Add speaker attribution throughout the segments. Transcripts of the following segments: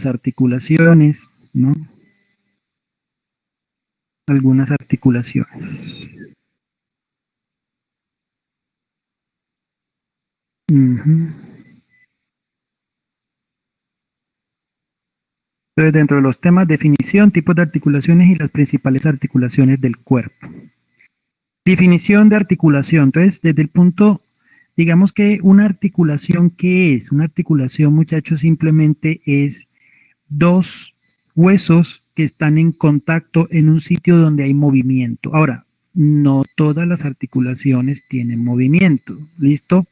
Speaker 1: articulaciones, ¿no? Algunas articulaciones. Ujú. Entonces, dentro de los temas, definición, tipos de articulaciones y las principales articulaciones del cuerpo. Definición de articulación. Entonces, desde el punto, digamos que una articulación, ¿qué es? Una articulación, muchachos, simplemente es dos huesos que están en contacto en un sitio donde hay movimiento. Ahora, no todas las articulaciones tienen movimiento, ¿listo?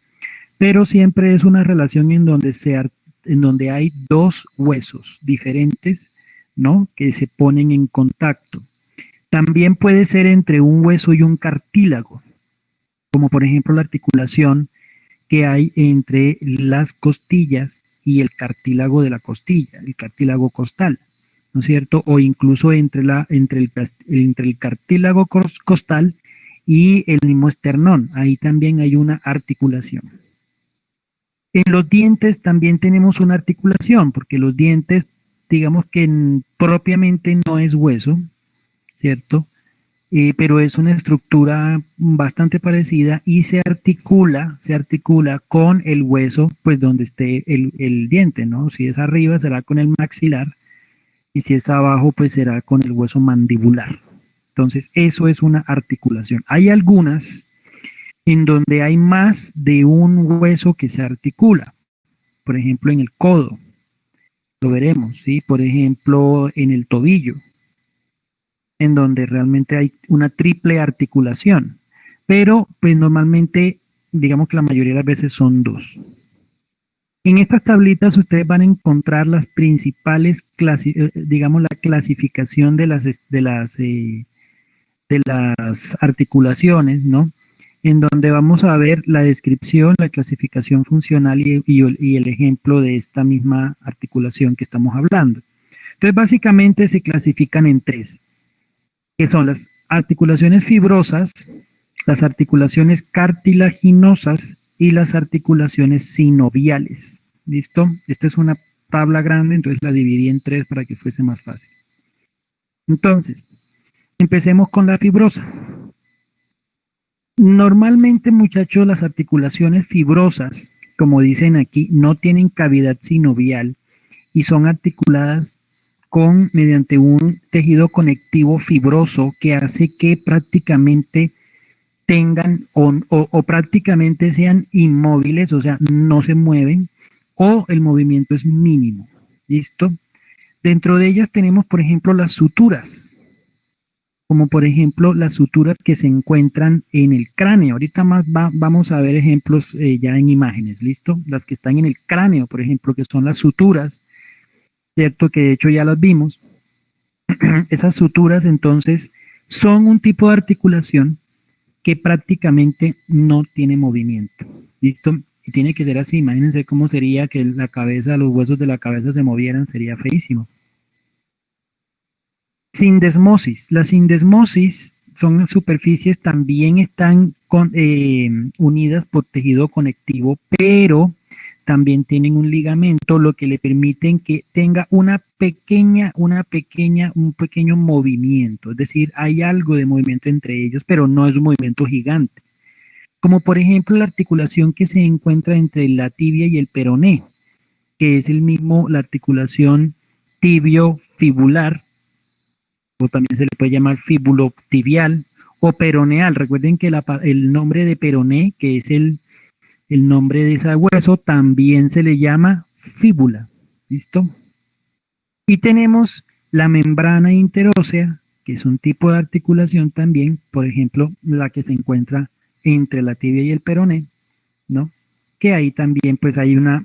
Speaker 1: Pero siempre es una relación en donde hay dos huesos diferentes, ¿no? Que se ponen en contacto. También puede ser entre un hueso y un cartílago, como por ejemplo la articulación que hay entre las costillas y el cartílago de la costilla, el cartílago costal, ¿no es cierto? O incluso entre el cartílago costal y el mismo esternón, ahí también hay una articulación. En los dientes también tenemos una articulación, porque los dientes, digamos que propiamente no es hueso, ¿cierto? Pero es una estructura bastante parecida y se articula con el hueso, pues donde esté el diente, ¿no? Si es arriba será con el maxilar y si es abajo, pues será con el hueso mandibular. Entonces, eso es una articulación. Hay algunas en donde hay más de un hueso que se articula. Por ejemplo, en el codo, lo veremos, ¿sí? Por ejemplo, en el tobillo, en donde realmente hay una triple articulación, pero pues normalmente, digamos que la mayoría de las veces son dos. En estas tablitas ustedes van a encontrar las principales, digamos, la clasificación de las articulaciones, ¿no? En donde vamos a ver la descripción, la clasificación funcional y el ejemplo de esta misma articulación que estamos hablando. Entonces, básicamente se clasifican en tres, que son las articulaciones fibrosas, las articulaciones cartilaginosas y las articulaciones sinoviales. ¿Listo? Esta es una tabla grande, entonces la dividí en tres para que fuese más fácil. Entonces, empecemos con la fibrosa. Normalmente, muchachos, las articulaciones fibrosas, como dicen aquí, no tienen cavidad sinovial y son articuladas mediante un tejido conectivo fibroso que hace que prácticamente tengan o prácticamente sean inmóviles, o sea, no se mueven, o el movimiento es mínimo. ¿Listo? Dentro de ellas tenemos, por ejemplo, las suturas, como por ejemplo las suturas que se encuentran en el cráneo. Ahorita más vamos a ver ejemplos ya en imágenes, ¿listo? Las que están en el cráneo, por ejemplo, que son las suturas, ¿cierto? Que de hecho ya las vimos. Esas suturas entonces son un tipo de articulación que prácticamente no tiene movimiento. ¿Listo? Y tiene que ser así. Imagínense cómo sería que la cabeza, los huesos de la cabeza se movieran, sería feísimo. Sindesmosis. La sindesmosis son superficies, también están unidas por tejido conectivo, pero también tienen un ligamento, lo que le permiten que tenga un pequeño movimiento. Es decir, hay algo de movimiento entre ellos, pero no es un movimiento gigante. Como por ejemplo la articulación que se encuentra entre la tibia y el peroné, que es la articulación tibio-fibular, o también se le puede llamar fibulotibial o peroneal. Recuerden que el nombre de peroné, que es el nombre de ese hueso, también se le llama fíbula. ¿Listo? Y tenemos la membrana interósea, que es un tipo de articulación también, por ejemplo, la que se encuentra entre la tibia y el peroné, ¿no? Que ahí también pues hay una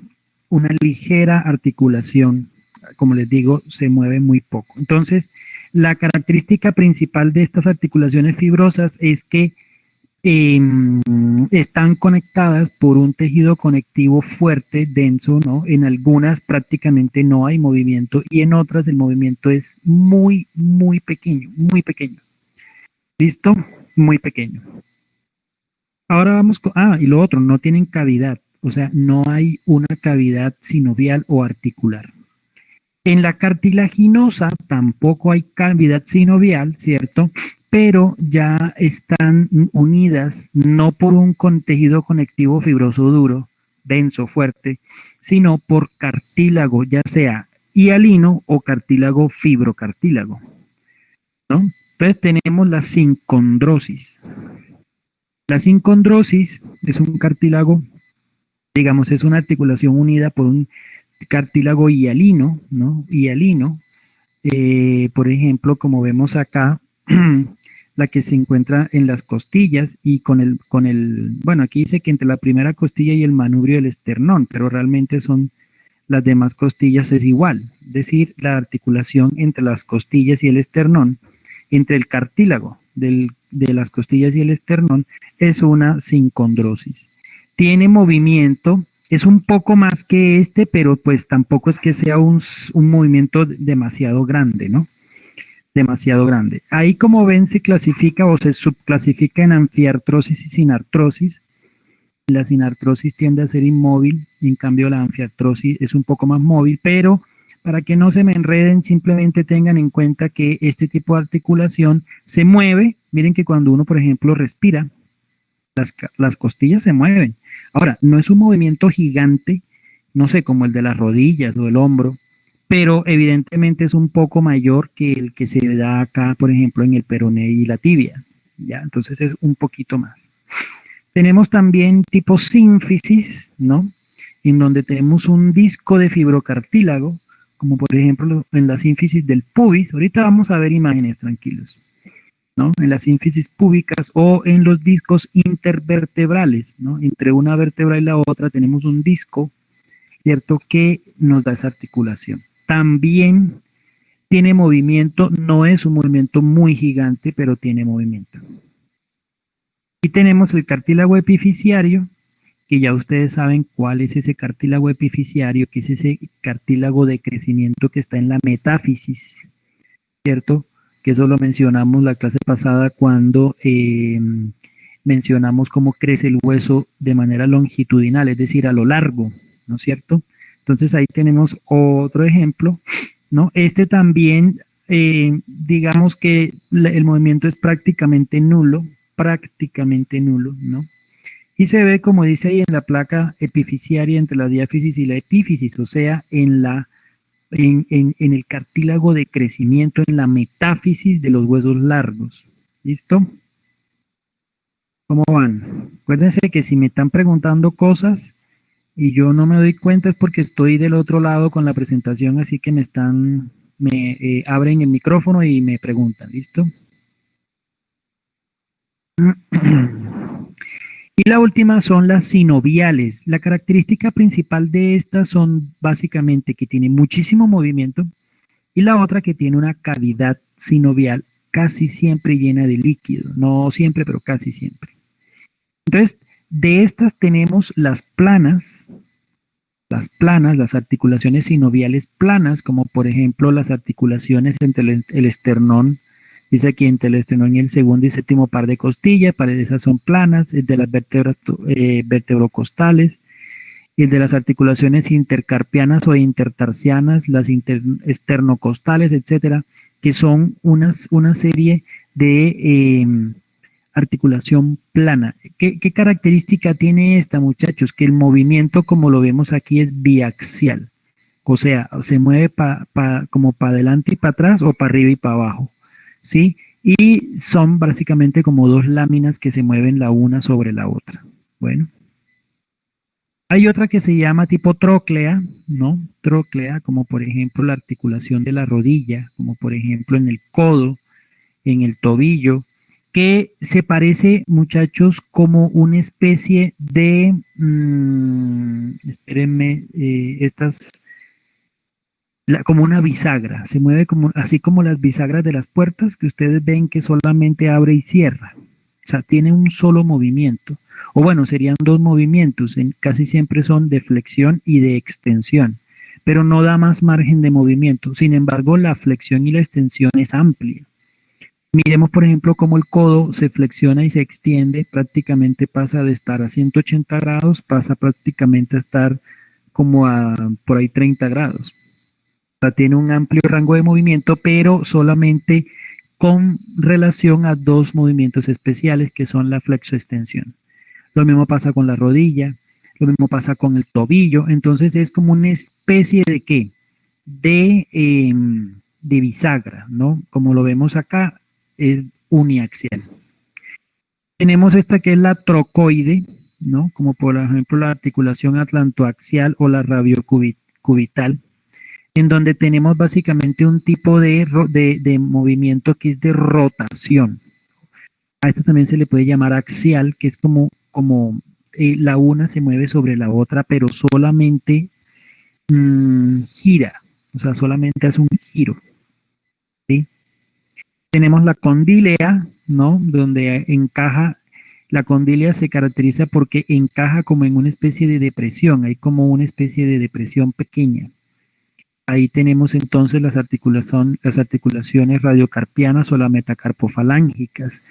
Speaker 1: ligera articulación, como les digo, se mueve muy poco. Entonces, la característica principal de estas articulaciones fibrosas es que están conectadas por un tejido conectivo fuerte, denso, ¿no? En algunas prácticamente no hay movimiento y en otras el movimiento es muy, muy pequeño, muy pequeño. ¿Listo? Muy pequeño. Ahora vamos con, y lo otro, no tienen cavidad, o sea, no hay una cavidad sinovial o articular. En la cartilaginosa tampoco hay cavidad sinovial, ¿cierto? Pero ya están unidas no por un tejido conectivo fibroso duro, denso, fuerte, sino por cartílago, ya sea hialino o cartílago fibrocartílago, ¿no? Entonces tenemos la sincondrosis. La sincondrosis es un cartílago, digamos, es una articulación unida por un cartílago hialino, ¿no? Hialino, por ejemplo, como vemos acá, la que se encuentra en las costillas y bueno, aquí dice que entre la primera costilla y el manubrio del esternón, pero realmente son las demás costillas es igual, es decir, la articulación entre las costillas y el esternón, entre el cartílago de las costillas y el esternón, es una sincondrosis. Tiene movimiento, es un poco más que este, pero pues tampoco es que sea un movimiento demasiado grande, ¿no? Demasiado grande. Ahí, como ven, se clasifica o se subclasifica en anfiartrosis y sinartrosis. La sinartrosis tiende a ser inmóvil, en cambio la anfiartrosis es un poco más móvil, pero para que no se me enreden, simplemente tengan en cuenta que este tipo de articulación se mueve. Miren que cuando uno, por ejemplo, respira, las costillas se mueven. Ahora, no es un movimiento gigante, no sé, como el de las rodillas o el hombro, pero evidentemente es un poco mayor que el que se da acá, por ejemplo, en el peroné y la tibia. ¿Ya? Entonces es un poquito más. Tenemos también tipo sínfisis, ¿no? En donde tenemos un disco de fibrocartílago, como por ejemplo en la sínfisis del pubis. Ahorita vamos a ver imágenes, tranquilos, ¿no? En las sínfisis púbicas o en los discos intervertebrales, ¿no? Entre una vértebra y la otra tenemos un disco, ¿cierto? Que nos da esa articulación. También tiene movimiento, no es un movimiento muy gigante, pero tiene movimiento. Y tenemos el cartílago epifisiario, que ya ustedes saben cuál es ese cartílago epifisiario, que es ese cartílago de crecimiento que está en la metáfisis, ¿cierto? Que eso lo mencionamos la clase pasada cuando mencionamos cómo crece el hueso de manera longitudinal, es decir, a lo largo, ¿no es cierto? Entonces ahí tenemos otro ejemplo, ¿no? Este también, digamos que el movimiento es prácticamente nulo, ¿no? Y se ve, como dice ahí, en la placa epifisiaria entre la diáfisis y la epífisis, o sea, en el cartílago de crecimiento, en la metáfisis de los huesos largos. ¿Listo? ¿Cómo van? Acuérdense que si me están preguntando cosas y yo no me doy cuenta es porque estoy del otro lado con la presentación, así que me abren el micrófono y me preguntan. ¿Listo? Y la última son las sinoviales. La característica principal de estas son básicamente que tiene muchísimo movimiento y la otra que tiene una cavidad sinovial casi siempre llena de líquido. No siempre, pero casi siempre. Entonces, de estas tenemos las articulaciones sinoviales planas, como por ejemplo las articulaciones entre el esternón. Dice aquí entre el esternón y el segundo y séptimo par de costillas, para esas son planas, el de las vértebras vertebrocostales, el de las articulaciones intercarpianas o intertarsianas, las esternocostales, etcétera, que son una serie de articulación plana. ¿Qué característica tiene esta, muchachos? Que el movimiento, como lo vemos aquí, es biaxial. O sea, se mueve como para adelante y para atrás o para arriba y para abajo. ¿Sí? Y son básicamente como dos láminas que se mueven la una sobre la otra. Bueno. Hay otra que se llama tipo tróclea, ¿no? Tróclea, como por ejemplo la articulación de la rodilla, como por ejemplo en el codo, en el tobillo, que se parece, muchachos, como una especie de, espérenme, como una bisagra, se mueve como, así como las bisagras de las puertas que ustedes ven que solamente abre y cierra. O sea, tiene un solo movimiento. O bueno, serían dos movimientos, casi siempre son de flexión y de extensión, pero no da más margen de movimiento. Sin embargo, la flexión y la extensión es amplia. Miremos, por ejemplo, cómo el codo se flexiona y se extiende, prácticamente pasa de estar a 180 grados, pasa prácticamente a estar como a por ahí 30 grados. sea, tiene un amplio rango de movimiento, pero solamente con relación a dos movimientos especiales que son la flexoextensión. Lo mismo pasa con la rodilla, lo mismo pasa con el tobillo, entonces es como una especie de ¿qué? De bisagra, ¿no? Como lo vemos acá, es uniaxial. Tenemos esta que es la trocoide, ¿no? Como por ejemplo la articulación atlantoaxial o la radiocubital, en donde tenemos básicamente un tipo de movimiento que es de rotación. A esto también se le puede llamar axial, que es como la una se mueve sobre la otra, pero solamente gira, o sea, solamente hace un giro, ¿sí? Tenemos la condilea, ¿no? Donde encaja, la condilea se caracteriza porque encaja como en una especie de depresión, hay como una especie de depresión pequeña. Ahí tenemos entonces las articulaciones radiocarpianas o las metacarpofalángicas.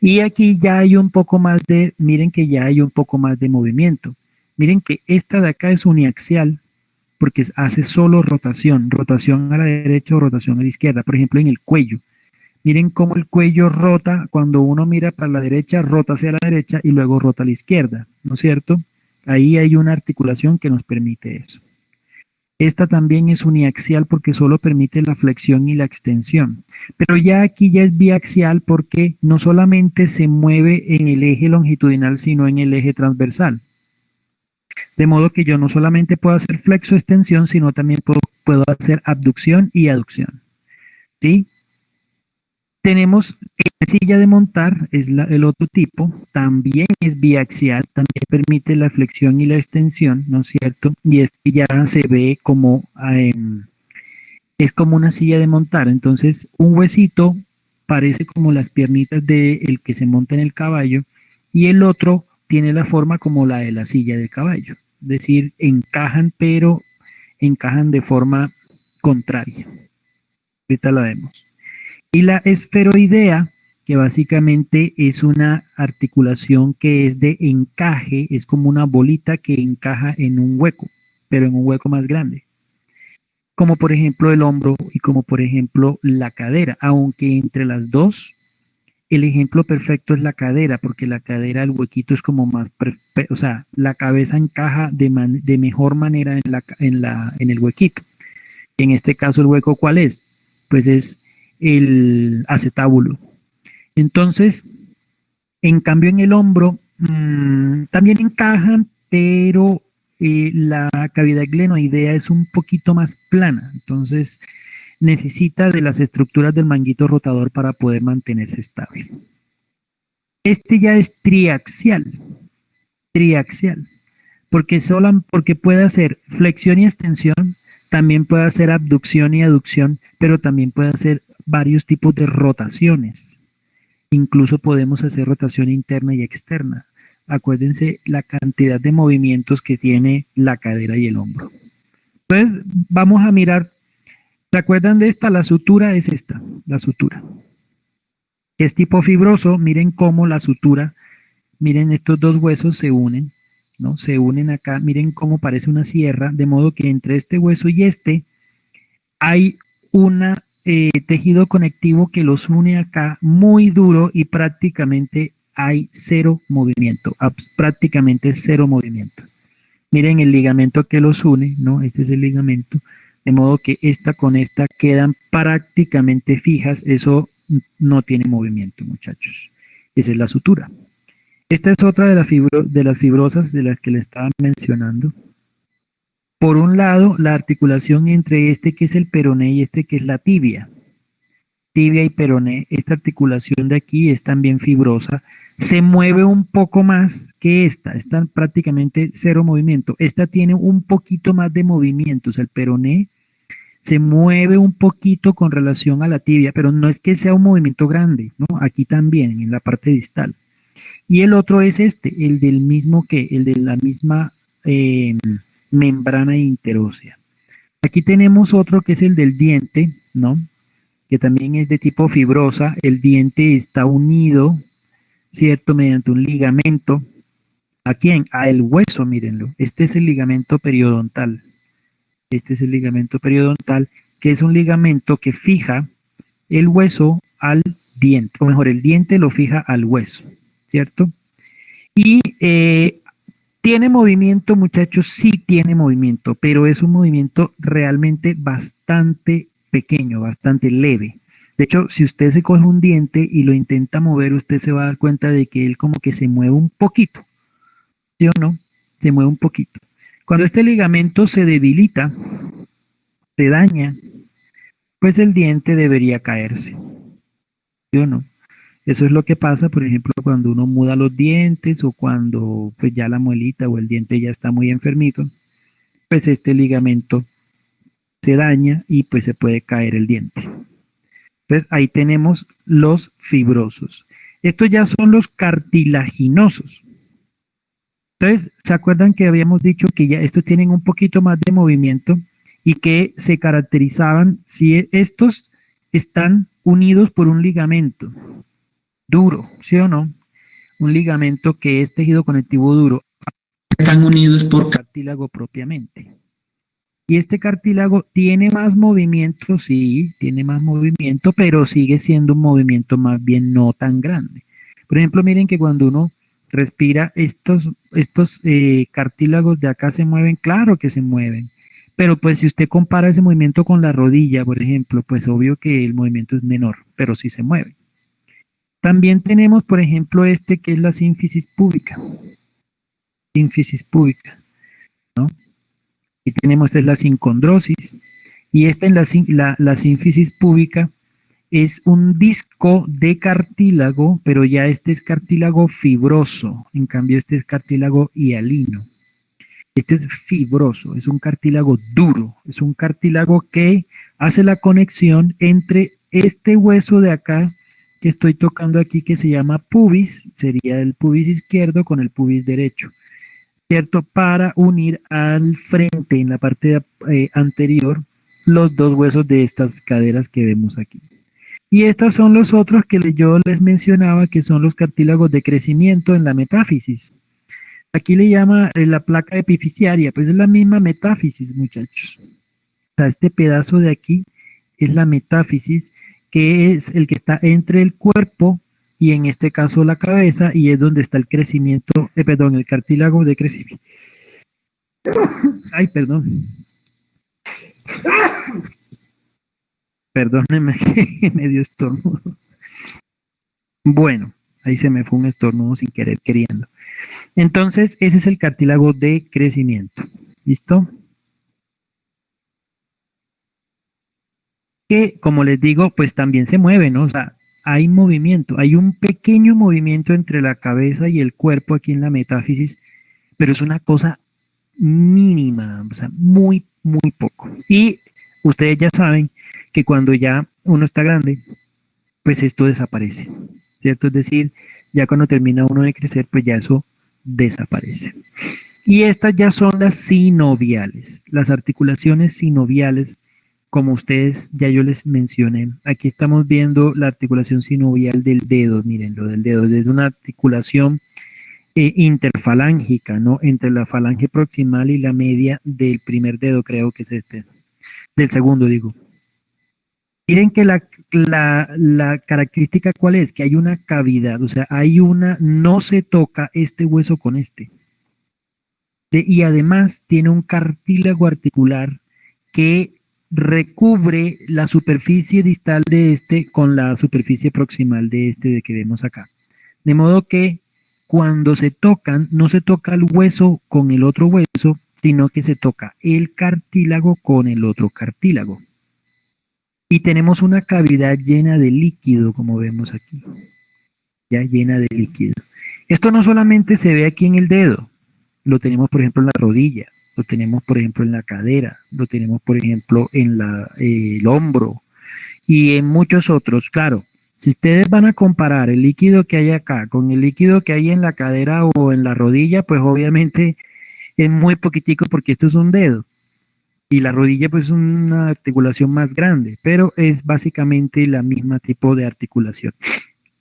Speaker 1: Y aquí ya hay un poco más miren que ya hay un poco más de movimiento. Miren que esta de acá es uniaxial porque hace solo rotación, rotación a la derecha o rotación a la izquierda. Por ejemplo, en el cuello. Miren cómo el cuello rota, cuando uno mira para la derecha, rota hacia la derecha y luego rota a la izquierda, ¿no es cierto? Ahí hay una articulación que nos permite eso. Esta también es uniaxial porque solo permite la flexión y la extensión. Pero ya aquí ya es biaxial porque no solamente se mueve en el eje longitudinal, sino en el eje transversal. De modo que yo no solamente puedo hacer flexo-extensión, sino también puedo hacer abducción y aducción. ¿Sí? Tenemos silla de montar, es el otro tipo, también es biaxial, también permite la flexión y la extensión, ¿no es cierto? Y este ya se ve como, es como una silla de montar, entonces un huesito parece como las piernitas del que se monta en el caballo y el otro tiene la forma como la de la silla de caballo, es decir, encajan, pero encajan de forma contraria. Ahorita la vemos. Y la esferoidea, que básicamente es una articulación que es de encaje, es como una bolita que encaja en un hueco, pero en un hueco más grande. Como por ejemplo el hombro y como por ejemplo la cadera, aunque entre las dos, el ejemplo perfecto es la cadera, porque la cadera, el huequito es como más, o sea, la cabeza encaja de mejor manera en el huequito. En este caso, ¿el hueco cuál es? Pues es el acetábulo. Entonces, en cambio en el hombro también encajan, pero la cavidad glenoidea es un poquito más plana, entonces necesita de las estructuras del manguito rotador para poder mantenerse estable. Este ya es triaxial, porque puede hacer flexión y extensión, también puede hacer abducción y aducción, pero también puede hacer varios tipos de rotaciones. Incluso podemos hacer rotación interna y externa. Acuérdense la cantidad de movimientos que tiene la cadera y el hombro. Entonces, vamos a mirar. ¿Se acuerdan de esta? La sutura es esta, la sutura. Es tipo fibroso. Miren cómo la sutura, miren estos dos huesos se unen, ¿no? Se unen acá. Miren cómo parece una sierra, de modo que entre este hueso y este hay un tejido conectivo que los une acá muy duro y prácticamente hay cero movimiento, prácticamente cero movimiento. Miren el ligamento que los une, ¿no? Este es el ligamento, de modo que esta con esta quedan prácticamente fijas, eso no tiene movimiento, muchachos. Esa es la sutura. Esta es otra de las fibrosas de las que le estaba mencionando. Por un lado, la articulación entre este que es el peroné y este que es la tibia. Tibia y peroné, esta articulación de aquí es también fibrosa. Se mueve un poco más que esta prácticamente cero movimiento. Esta tiene un poquito más de movimiento, o sea, el peroné se mueve un poquito con relación a la tibia, pero no es que sea un movimiento grande, ¿no? Aquí también, en la parte distal. Y el otro es el del mismo el de la misma membrana interósea. Aquí tenemos otro que es el del diente, ¿no? Que también es de tipo fibrosa. El diente está unido, ¿cierto? Mediante un ligamento. ¿A quién? A el hueso, mírenlo. Este es el ligamento periodontal. Este es el ligamento periodontal que es un ligamento que fija el hueso al diente, o mejor, el diente lo fija al hueso, ¿cierto? Y ¿tiene movimiento, muchachos? Sí tiene movimiento, pero es un movimiento realmente bastante pequeño, bastante leve. De hecho, si usted se coge un diente y lo intenta mover, usted se va a dar cuenta de que él como que se mueve un poquito, ¿sí o no? Se mueve un poquito. Cuando este ligamento se debilita, se daña, pues el diente debería caerse, ¿sí o no? Eso es lo que pasa, por ejemplo, cuando uno muda los dientes o cuando pues ya la muelita o el diente ya está muy enfermito, pues este ligamento se daña y pues se puede caer el diente. Entonces ahí tenemos los fibrosos. Estos ya son los cartilaginosos. Entonces, ¿se acuerdan que habíamos dicho que ya estos tienen un poquito más de movimiento y que se caracterizaban si estos están unidos por un ligamento duro, ¿sí o no? Un ligamento que es tejido conectivo duro. Están unidos por cartílago propiamente. Y este cartílago tiene más movimiento, sí, tiene más movimiento, pero sigue siendo un movimiento más bien no tan grande. Por ejemplo, miren que cuando uno respira, estos cartílagos de acá se mueven, claro que se mueven. Pero pues si usted compara ese movimiento con la rodilla, por ejemplo, pues obvio que el movimiento es menor, pero sí se mueve. También tenemos, por ejemplo, este que es la sínfisis púbica. Sínfisis púbica, ¿no? Y tenemos esta es la sincondrosis. Y esta en la sínfisis púbica es un disco de cartílago, pero ya este es cartílago fibroso. En cambio, este es cartílago hialino. Este es fibroso, es un cartílago duro. Es un cartílago que hace la conexión entre este hueso de acá que estoy tocando aquí, que se llama pubis, sería el pubis izquierdo con el pubis derecho, ¿cierto? Para unir al frente, en la parte anterior, los dos huesos de estas caderas que vemos aquí. Y estos son los otros que yo les mencionaba, que son los cartílagos de crecimiento en la metáfisis. Aquí le llama la placa epifisiaria, pues es la misma metáfisis, muchachos. O sea, este pedazo de aquí es la metáfisis, que es el que está entre el cuerpo y en este caso la cabeza, y es donde está el crecimiento, perdón, el cartílago de crecimiento. Ay, perdón. Perdónenme, me dio estornudo. Bueno, ahí se me fue un estornudo sin querer queriendo. Entonces, ese es el cartílago de crecimiento. ¿Listo? Que, como les digo, pues también se mueve, ¿no? O sea, hay movimiento, hay un pequeño movimiento entre la cabeza y el cuerpo aquí en la metáfisis, pero es una cosa mínima, o sea, muy, muy poco. Y ustedes ya saben que cuando ya uno está grande, pues esto desaparece, ¿cierto? Es decir, ya cuando termina uno de crecer, pues ya eso desaparece. Y estas ya son las sinoviales, las articulaciones sinoviales, como ustedes ya yo les mencioné. Aquí estamos viendo la articulación sinovial del dedo, miren, lo del dedo, es una articulación interfalángica, ¿no? Entre la falange proximal y la media del primer dedo, creo que es este, del segundo, digo. Miren que la característica cuál es, que hay una cavidad, o sea, no se toca este hueso con este. Y además tiene un cartílago articular que recubre la superficie distal de este con la superficie proximal de este de que vemos acá. De modo que cuando se tocan, no se toca el hueso con el otro hueso, sino que se toca el cartílago con el otro cartílago. Y tenemos una cavidad llena de líquido, como vemos aquí. Ya llena de líquido. Esto no solamente se ve aquí en el dedo, lo tenemos por ejemplo en la rodilla, lo tenemos por ejemplo en la cadera, lo tenemos por ejemplo en el hombro y en muchos otros. Claro, si ustedes van a comparar el líquido que hay acá con el líquido que hay en la cadera o en la rodilla, pues obviamente es muy poquitico porque esto es un dedo. Y la rodilla pues es una articulación más grande, pero es básicamente la misma tipo de articulación.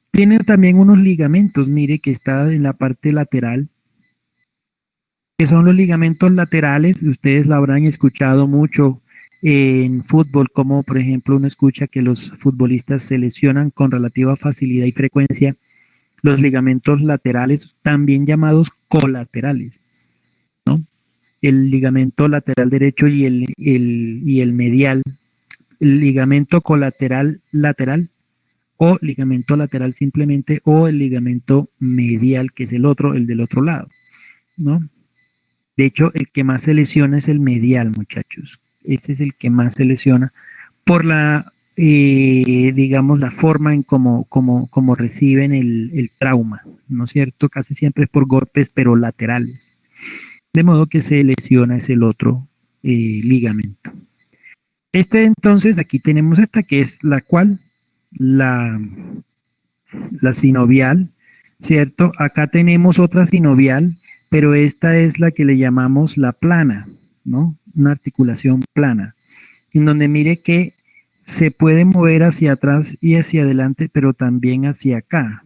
Speaker 1: Tiene también unos ligamentos, mire que está en la parte lateral, que son los ligamentos laterales, ustedes lo habrán escuchado mucho en fútbol, como por ejemplo uno escucha que los futbolistas se lesionan con relativa facilidad y frecuencia los ligamentos laterales, también llamados colaterales, ¿no? El ligamento lateral derecho y el medial, el ligamento colateral lateral o ligamento lateral simplemente, o el ligamento medial, que es el otro, el del otro lado, ¿no? De hecho, el que más se lesiona es el medial, muchachos. Ese es el que más se lesiona por la, digamos, la forma en cómo reciben el trauma, ¿no es cierto? Casi siempre es por golpes, pero laterales. De modo que se lesiona es el otro ligamento. Entonces, aquí tenemos esta que es la cual, la sinovial, ¿cierto? Acá tenemos otra sinovial, pero esta es la que le llamamos la plana, ¿no? Una articulación plana, en donde mire que se puede mover hacia atrás y hacia adelante, pero también hacia acá.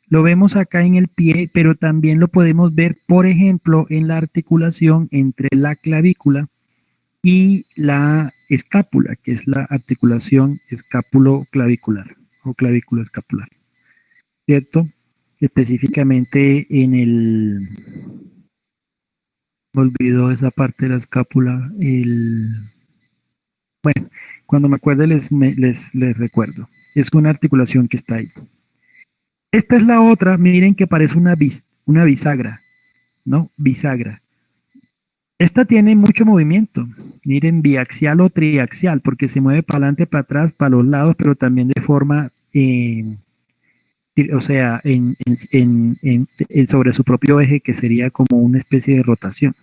Speaker 1: Lo vemos acá en el pie, pero también lo podemos ver, por ejemplo, en la articulación entre la clavícula y la escápula, que es la articulación escápulo-clavicular o clavículo-escapular, ¿cierto? Específicamente en me olvidó esa parte de la escápula, bueno, cuando me acuerde les recuerdo. Es una articulación que está ahí. Esta es la otra, miren que parece una bisagra, ¿no? Bisagra. Esta tiene mucho movimiento, miren, biaxial o triaxial, porque se mueve para adelante, para atrás, para los lados, pero también de forma, o sea, sobre su propio eje, que sería como una especie de rotación.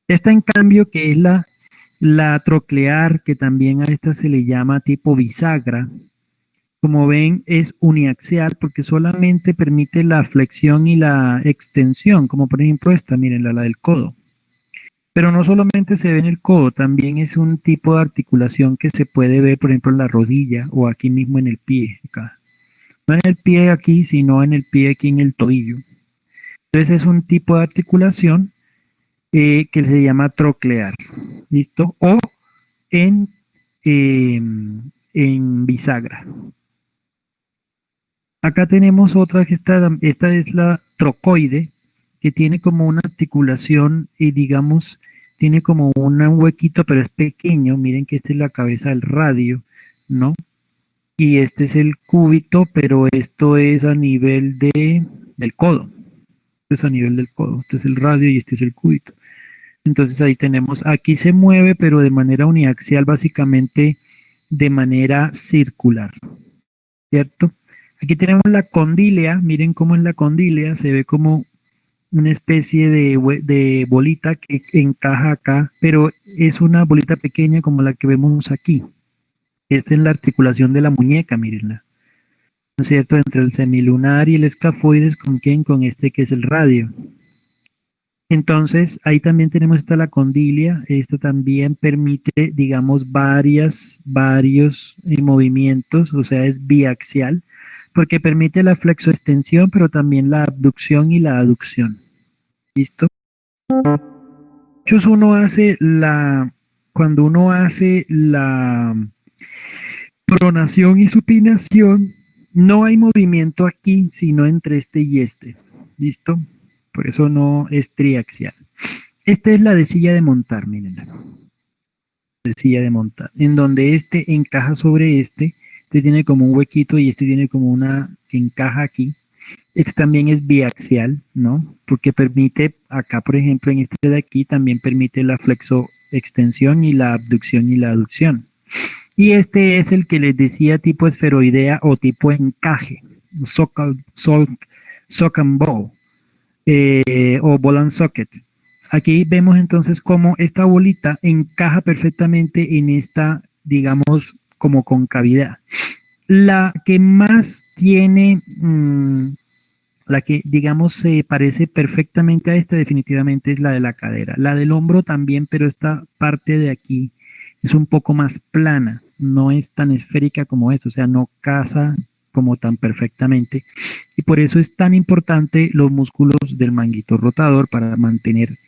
Speaker 1: Esta, en cambio, que es la troclear, que también a esta se le llama tipo bisagra, como ven, es uniaxial porque solamente permite la flexión y la extensión, como por ejemplo esta, miren, la del codo. Pero no solamente se ve en el codo, también es un tipo de articulación que se puede ver, por ejemplo, en la rodilla o aquí mismo en el pie. Acá. No en el pie aquí, sino en el pie aquí en el tobillo. Entonces es un tipo de articulación que se llama troclear. ¿Listo? O en bisagra. Acá tenemos otra que esta es la trocoide, que tiene como una articulación y digamos, tiene como un huequito, pero es pequeño. Miren que esta es la cabeza del radio, ¿no? Y este es el cúbito, pero esto es a nivel del codo. Esto es a nivel del codo. Este es el radio y este es el cúbito. Entonces ahí tenemos, aquí se mueve, pero de manera uniaxial, básicamente de manera circular, ¿cierto? Aquí tenemos la condílea, miren cómo es la condílea, se ve como una especie de bolita que encaja acá, pero es una bolita pequeña como la que vemos aquí. Esta es la articulación de la muñeca, mírenla. ¿No es cierto? Entre el semilunar y el escafoides, ¿con quién? Con este que es el radio. Entonces, ahí también tenemos la condilia. Esto también permite, digamos, varios movimientos, o sea, es biaxial, porque permite la flexoextensión, pero también la abducción y la aducción. ¿Listo? Cuando uno hace la pronación y supinación, no hay movimiento aquí, sino entre este y este. ¿Listo? Por eso no es triaxial. Esta es la de silla de montar, mírenla. De silla de montar, en donde este encaja sobre este tiene como un huequito y este tiene como una que encaja aquí. Este también es biaxial, ¿no? Porque permite, acá por ejemplo en este de aquí, también permite la flexoextensión y la abducción y la aducción. Y este es el que les decía tipo esferoidea o tipo encaje, sock and ball, o ball and socket. Aquí vemos entonces cómo esta bolita encaja perfectamente en esta, digamos, como concavidad. La que más tiene, la que digamos se parece perfectamente a esta definitivamente es la de la cadera. La del hombro también, pero esta parte de aquí es un poco más plana, no es tan esférica como esto, o sea, no casa como tan perfectamente. Y por eso es tan importante los músculos del manguito rotador para mantener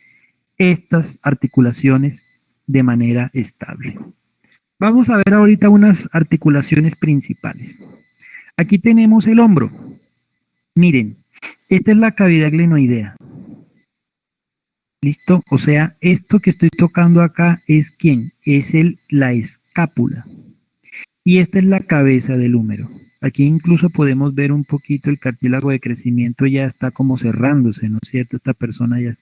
Speaker 1: estas articulaciones de manera estable. Vamos a ver ahorita unas articulaciones principales. Aquí tenemos el hombro. Miren, esta es la cavidad glenoidea. ¿Listo? O sea, esto que estoy tocando acá es ¿quién? Es la escápula. Y esta es la cabeza del húmero. Aquí incluso podemos ver un poquito el cartílago de crecimiento ya está como cerrándose, ¿no es cierto? Esta persona ya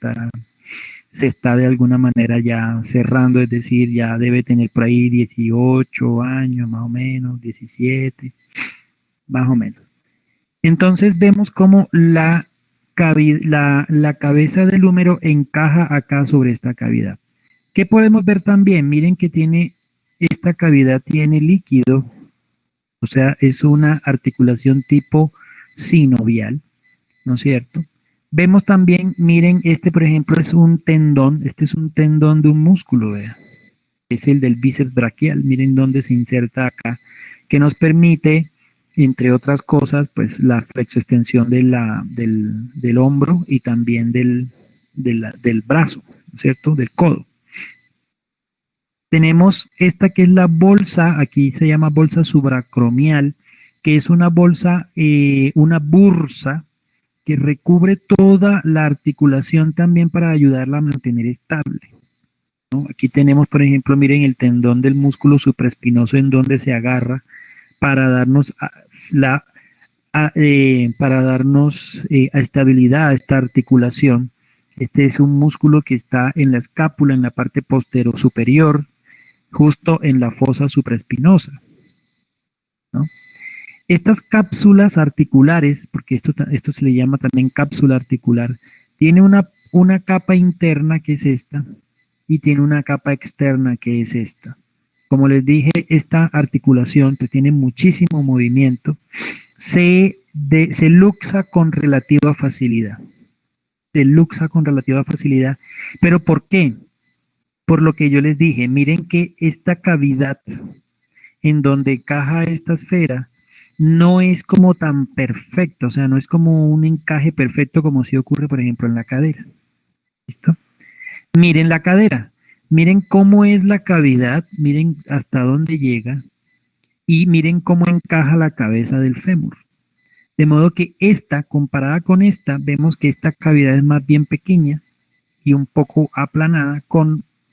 Speaker 1: se está de alguna manera ya cerrando, es decir, ya debe tener por ahí 18 años más o menos, 17, más o menos. Entonces vemos cómo la cabeza del húmero encaja acá sobre esta cavidad. ¿Qué podemos ver también? Miren que esta cavidad tiene líquido, o sea, es una articulación tipo sinovial, ¿no es cierto? Vemos también, miren, este por ejemplo es un tendón, este es un tendón de un músculo, vean. Es el del bíceps braquial, miren dónde se inserta acá, que nos permite, entre otras cosas, pues la flexoextensión del hombro y también del brazo, ¿no es cierto? Del codo. Tenemos esta que es la bolsa, aquí se llama bolsa supracromial, que es una bolsa, una bursa que recubre toda la articulación también para ayudarla a mantener estable, ¿no? Aquí tenemos, por ejemplo, miren el tendón del músculo supraespinoso en donde se agarra para darnos estabilidad a esta articulación. Este es un músculo que está en la escápula, en la parte posterior superior, justo en la fosa supraespinosa, ¿no? Estas cápsulas articulares, porque esto se le llama también cápsula articular, tiene una capa interna que es esta y tiene una capa externa que es esta. Como les dije, esta articulación que tiene muchísimo movimiento se luxa con relativa facilidad. Se luxa con relativa facilidad. ¿Pero por qué? Por lo que yo les dije, miren que esta cavidad en donde encaja esta esfera no es como tan perfecto, o sea, no es como un encaje perfecto como si ocurre, por ejemplo, en la cadera. ¿Listo? Miren la cadera, miren cómo es la cavidad, miren hasta dónde llega y miren cómo encaja la cabeza del fémur. De modo que esta, comparada con esta, vemos que esta cavidad es más bien pequeña y un poco aplanada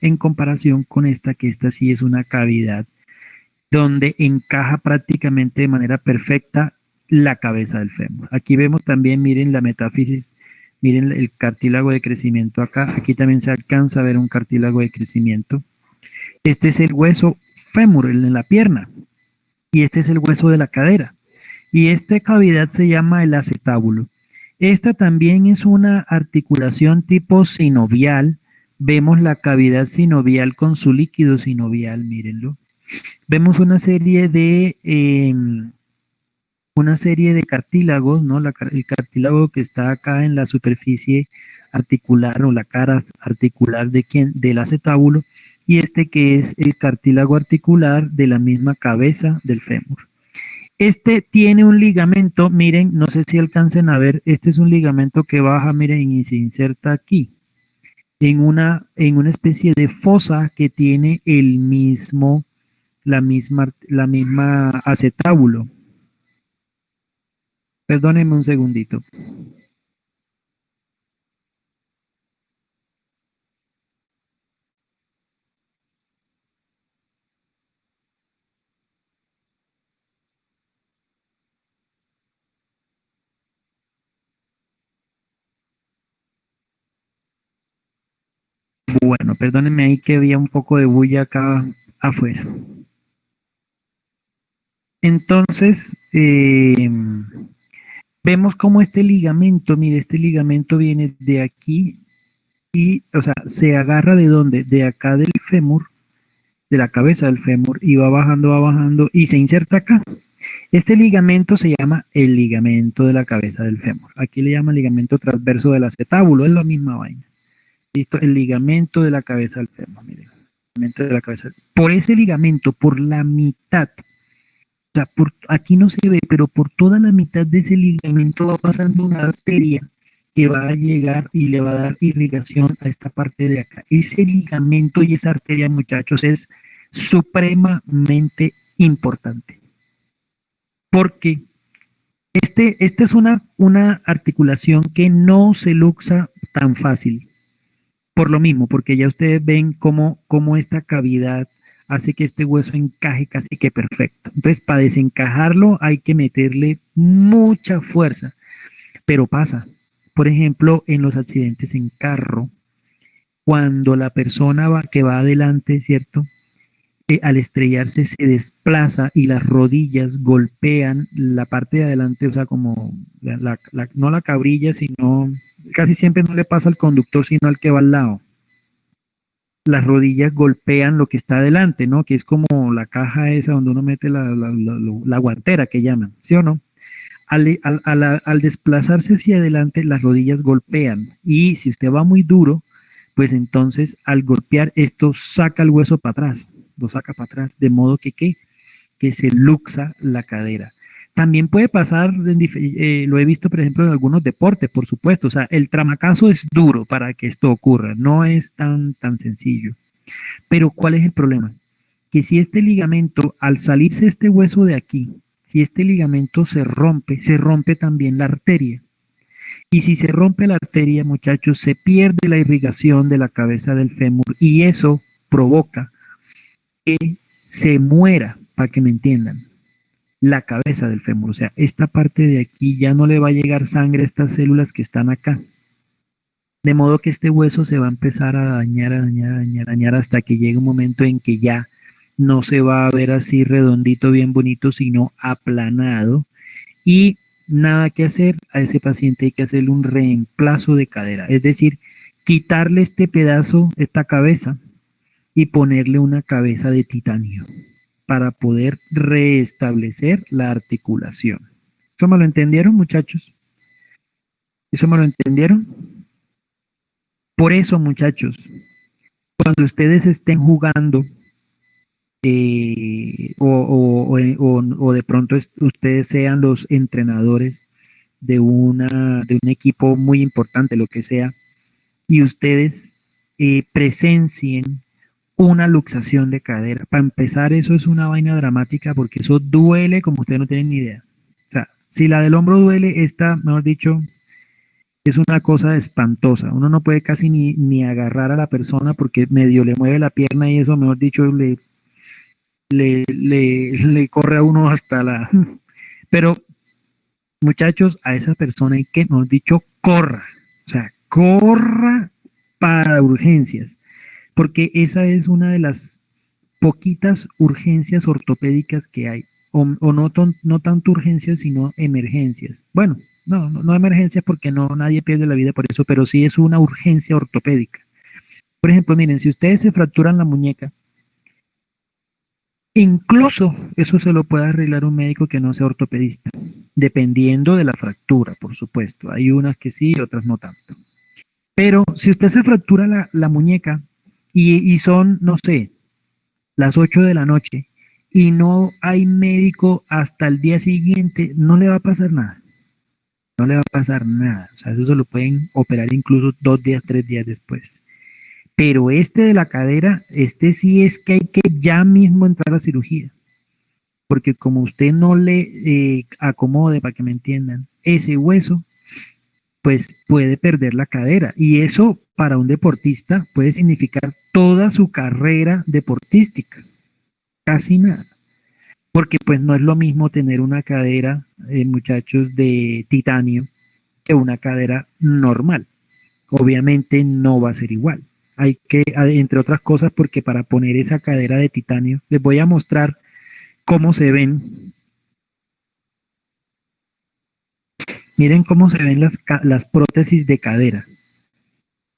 Speaker 1: en comparación con esta, que esta sí es una cavidad donde encaja prácticamente de manera perfecta la cabeza del fémur. Aquí vemos también, miren la metáfisis, miren el cartílago de crecimiento acá, aquí también se alcanza a ver un cartílago de crecimiento. Este es el hueso fémur en la pierna y este es el hueso de la cadera. Y esta cavidad se llama el acetábulo. Esta también es una articulación tipo sinovial. Vemos la cavidad sinovial con su líquido sinovial, mírenlo. Vemos una serie de cartílagos, ¿no? El cartílago que está acá en la superficie articular o la cara articular del acetábulo, y este que es el cartílago articular de la misma cabeza del fémur. Este tiene un ligamento, miren, no sé si alcancen a ver, este es un ligamento que baja, miren, y se inserta aquí, en una especie de fosa que tiene la misma acetábulo. Perdónenme un segundito. Bueno, perdónenme ahí que había un poco de bulla acá afuera. Entonces, vemos cómo este ligamento, mire, este ligamento viene de aquí y, o sea, se agarra ¿de dónde? De acá del fémur, de la cabeza del fémur, y va bajando y se inserta acá. Este ligamento se llama el ligamento de la cabeza del fémur. Aquí le llaman ligamento transverso del acetábulo, es la misma vaina. ¿Listo? El ligamento de la cabeza del fémur, miren. El ligamento de la cabeza. Por ese ligamento, por la mitad, o sea, aquí no se ve, pero por toda la mitad de ese ligamento va pasando una arteria que va a llegar y le va a dar irrigación a esta parte de acá. Ese ligamento y esa arteria, muchachos, es supremamente importante. Porque esta es una articulación que no se luxa tan fácil. Por lo mismo, porque ya ustedes ven cómo esta cavidad hace que este hueso encaje casi que perfecto. Entonces, para desencajarlo hay que meterle mucha fuerza, pero pasa. Por ejemplo, en los accidentes en carro, cuando la persona que va adelante, ¿cierto? Al estrellarse se desplaza y las rodillas golpean la parte de adelante, o sea, como no la cabrilla, sino casi siempre no le pasa al conductor, sino al que va al lado. Las rodillas golpean lo que está adelante, ¿no? Que es como la caja esa donde uno mete la guantera que llaman, ¿sí o no? Al desplazarse hacia adelante, las rodillas golpean y si usted va muy duro, pues entonces al golpear esto saca el hueso para atrás, lo saca para atrás, de modo que se luxa la cadera. También puede pasar, lo he visto por ejemplo en algunos deportes, por supuesto, o sea, el tramacazo es duro para que esto ocurra, no es tan sencillo. Pero ¿cuál es el problema? Que si este ligamento, al salirse este hueso de aquí, si este ligamento se rompe también la arteria. Y si se rompe la arteria, muchachos, se pierde la irrigación de la cabeza del fémur y eso provoca que se muera, para que me entiendan, la cabeza del fémur. O sea, esta parte de aquí ya no le va a llegar sangre a estas células que están acá. De modo que este hueso se va a empezar a dañar, a dañar, a dañar, a dañar hasta que llegue un momento en que ya no se va a ver así redondito, bien bonito, sino aplanado. Y nada que hacer, a ese paciente hay que hacerle un reemplazo de cadera, es decir, quitarle este pedazo, esta cabeza, y ponerle una cabeza de titanio para poder restablecer la articulación. ¿Eso me lo entendieron, muchachos? ¿Eso me lo entendieron? Por eso, muchachos, cuando ustedes estén jugando o de pronto ustedes sean los entrenadores de un equipo muy importante, lo que sea, y ustedes presencien una luxación de cadera. Para empezar, eso es una vaina dramática porque eso duele como ustedes no tienen ni idea. O sea, si la del hombro duele, esta, mejor dicho, es una cosa espantosa. Uno no puede casi ni agarrar a la persona porque medio le mueve la pierna y eso, mejor dicho, le corre a uno hasta la... Pero, muchachos, a esa persona hay que, mejor dicho, corra. O sea, corra para urgencias. Porque esa es una de las poquitas urgencias ortopédicas que hay, o no tanto urgencias, sino emergencias. Bueno, no emergencias porque no nadie pierde la vida por eso, pero sí es una urgencia ortopédica. Por ejemplo, miren, si ustedes se fracturan la muñeca, incluso eso se lo puede arreglar un médico que no sea ortopedista, dependiendo de la fractura, por supuesto. Hay unas que sí, otras no tanto. Pero si usted se fractura la muñeca y son, no sé, las 8 de la noche y no hay médico hasta el día siguiente, no le va a pasar nada. No le va a pasar nada. O sea, eso se lo pueden operar incluso 2 días, 3 días después. Pero este de la cadera, este sí es que hay que ya mismo entrar a cirugía. Porque como usted no le acomode, para que me entiendan, ese hueso, pues puede perder la cadera. Y eso para un deportista puede significar toda su carrera deportística. Casi nada. Porque pues no es lo mismo tener una cadera, muchachos, de titanio que una cadera normal. Obviamente no va a ser igual. Hay que, entre otras cosas, porque para poner esa cadera de titanio, les voy a mostrar cómo se ven. Miren cómo se ven las prótesis de cadera.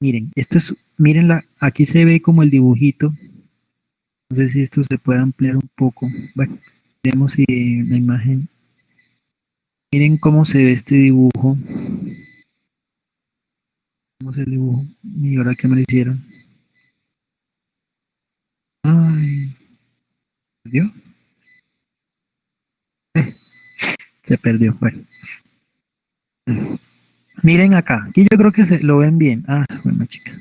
Speaker 1: Miren, esto es, mírenla, aquí se ve como el dibujito. No sé si esto se puede ampliar un poco. Bueno, vemos si la imagen. Miren cómo se ve este dibujo. ¿Cómo se el dibujo? ¿Y ahora qué me lo hicieron? Ay, ¿perdió? Eh, se perdió. Bueno. Miren acá, aquí yo creo que se lo ven bien. Ah, bueno, chica.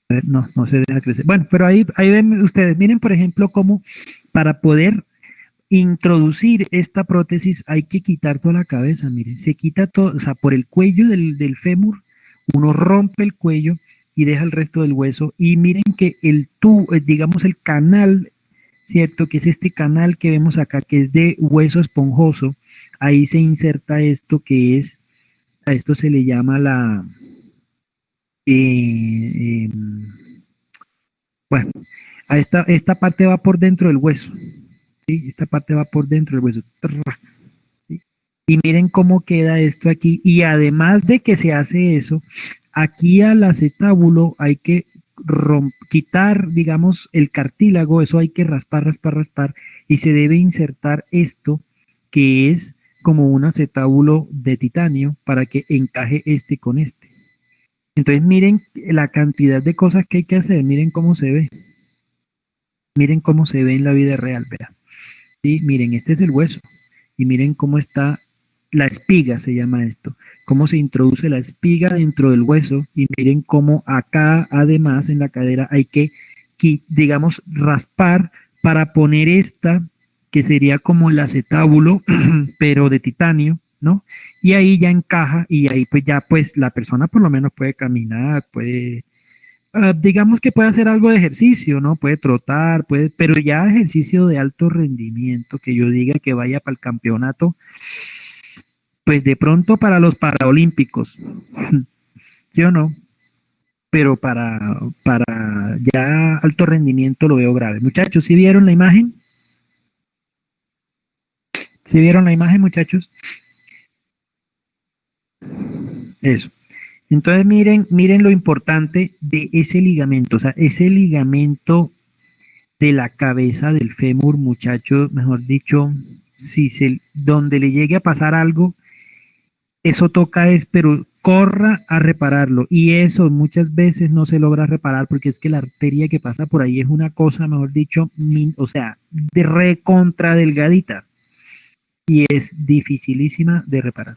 Speaker 1: A ver, no, no se deja crecer. Bueno, pero ahí ven ustedes, miren por ejemplo cómo para poder introducir esta prótesis hay que quitar toda la cabeza, miren, se quita todo, o sea, por el cuello del fémur, uno rompe el cuello y deja el resto del hueso y miren que digamos el canal, ¿cierto? Que es este canal que vemos acá, que es de hueso esponjoso, ahí se inserta esto que es, a esto se le llama eh, eh, bueno, esta parte va por dentro del hueso, ¿sí? Esta parte va por dentro del hueso. ¿Sí? Y miren cómo queda esto aquí. Y además de que se hace eso, aquí al acetábulo hay que quitar, digamos, el cartílago, eso hay que raspar, raspar, raspar, y se debe insertar esto que es como un acetábulo de titanio para que encaje este con este. Entonces miren la cantidad de cosas que hay que hacer, miren cómo se ve, miren cómo se ve en la vida real, vean. ¿Sí? Miren, este es el hueso y miren cómo está la espiga, se llama esto, cómo se introduce la espiga dentro del hueso y miren cómo acá además en la cadera hay que, digamos, raspar para poner esta que sería como el acetábulo, pero de titanio, ¿no? Y ahí ya encaja y ahí pues ya pues la persona por lo menos puede caminar, puede digamos que puede hacer algo de ejercicio, ¿no? Puede trotar, puede, pero ya ejercicio de alto rendimiento, que yo diga que vaya para el campeonato, pues de pronto para los paraolímpicos, ¿sí o no? Pero para ya alto rendimiento lo veo grave. Muchachos, ¿sí vieron la imagen? ¿Sí vieron la imagen, muchachos? Eso. Entonces miren lo importante de ese ligamento, o sea, ese ligamento de la cabeza del fémur, muchacho, mejor dicho, si donde le llegue a pasar algo, eso toca es, pero corra a repararlo. Y eso muchas veces no se logra reparar porque es que la arteria que pasa por ahí es una cosa, mejor dicho, o sea, de recontra delgadita. Y es dificilísima de reparar.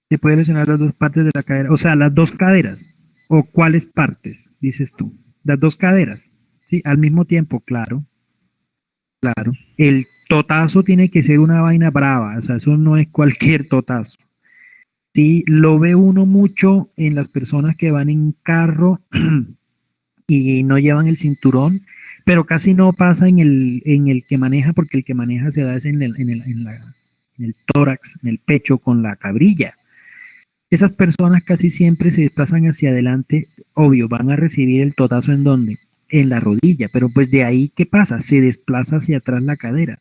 Speaker 1: Se puede lesionar las dos partes de la cadera, o sea, las dos caderas. ¿O cuáles partes, dices tú? Las dos caderas, ¿sí? Al mismo tiempo, claro. Claro, el totazo tiene que ser una vaina brava, o sea, eso no es cualquier totazo. Sí, lo ve uno mucho en las personas que van en carro y no llevan el cinturón, pero casi no pasa en el que maneja, porque el que maneja se da es en el tórax, en el pecho con la cabrilla. Esas personas casi siempre se desplazan hacia adelante, obvio, van a recibir el totazo en donde, en la rodilla, pero pues de ahí, ¿qué pasa? Se desplaza hacia atrás la cadera.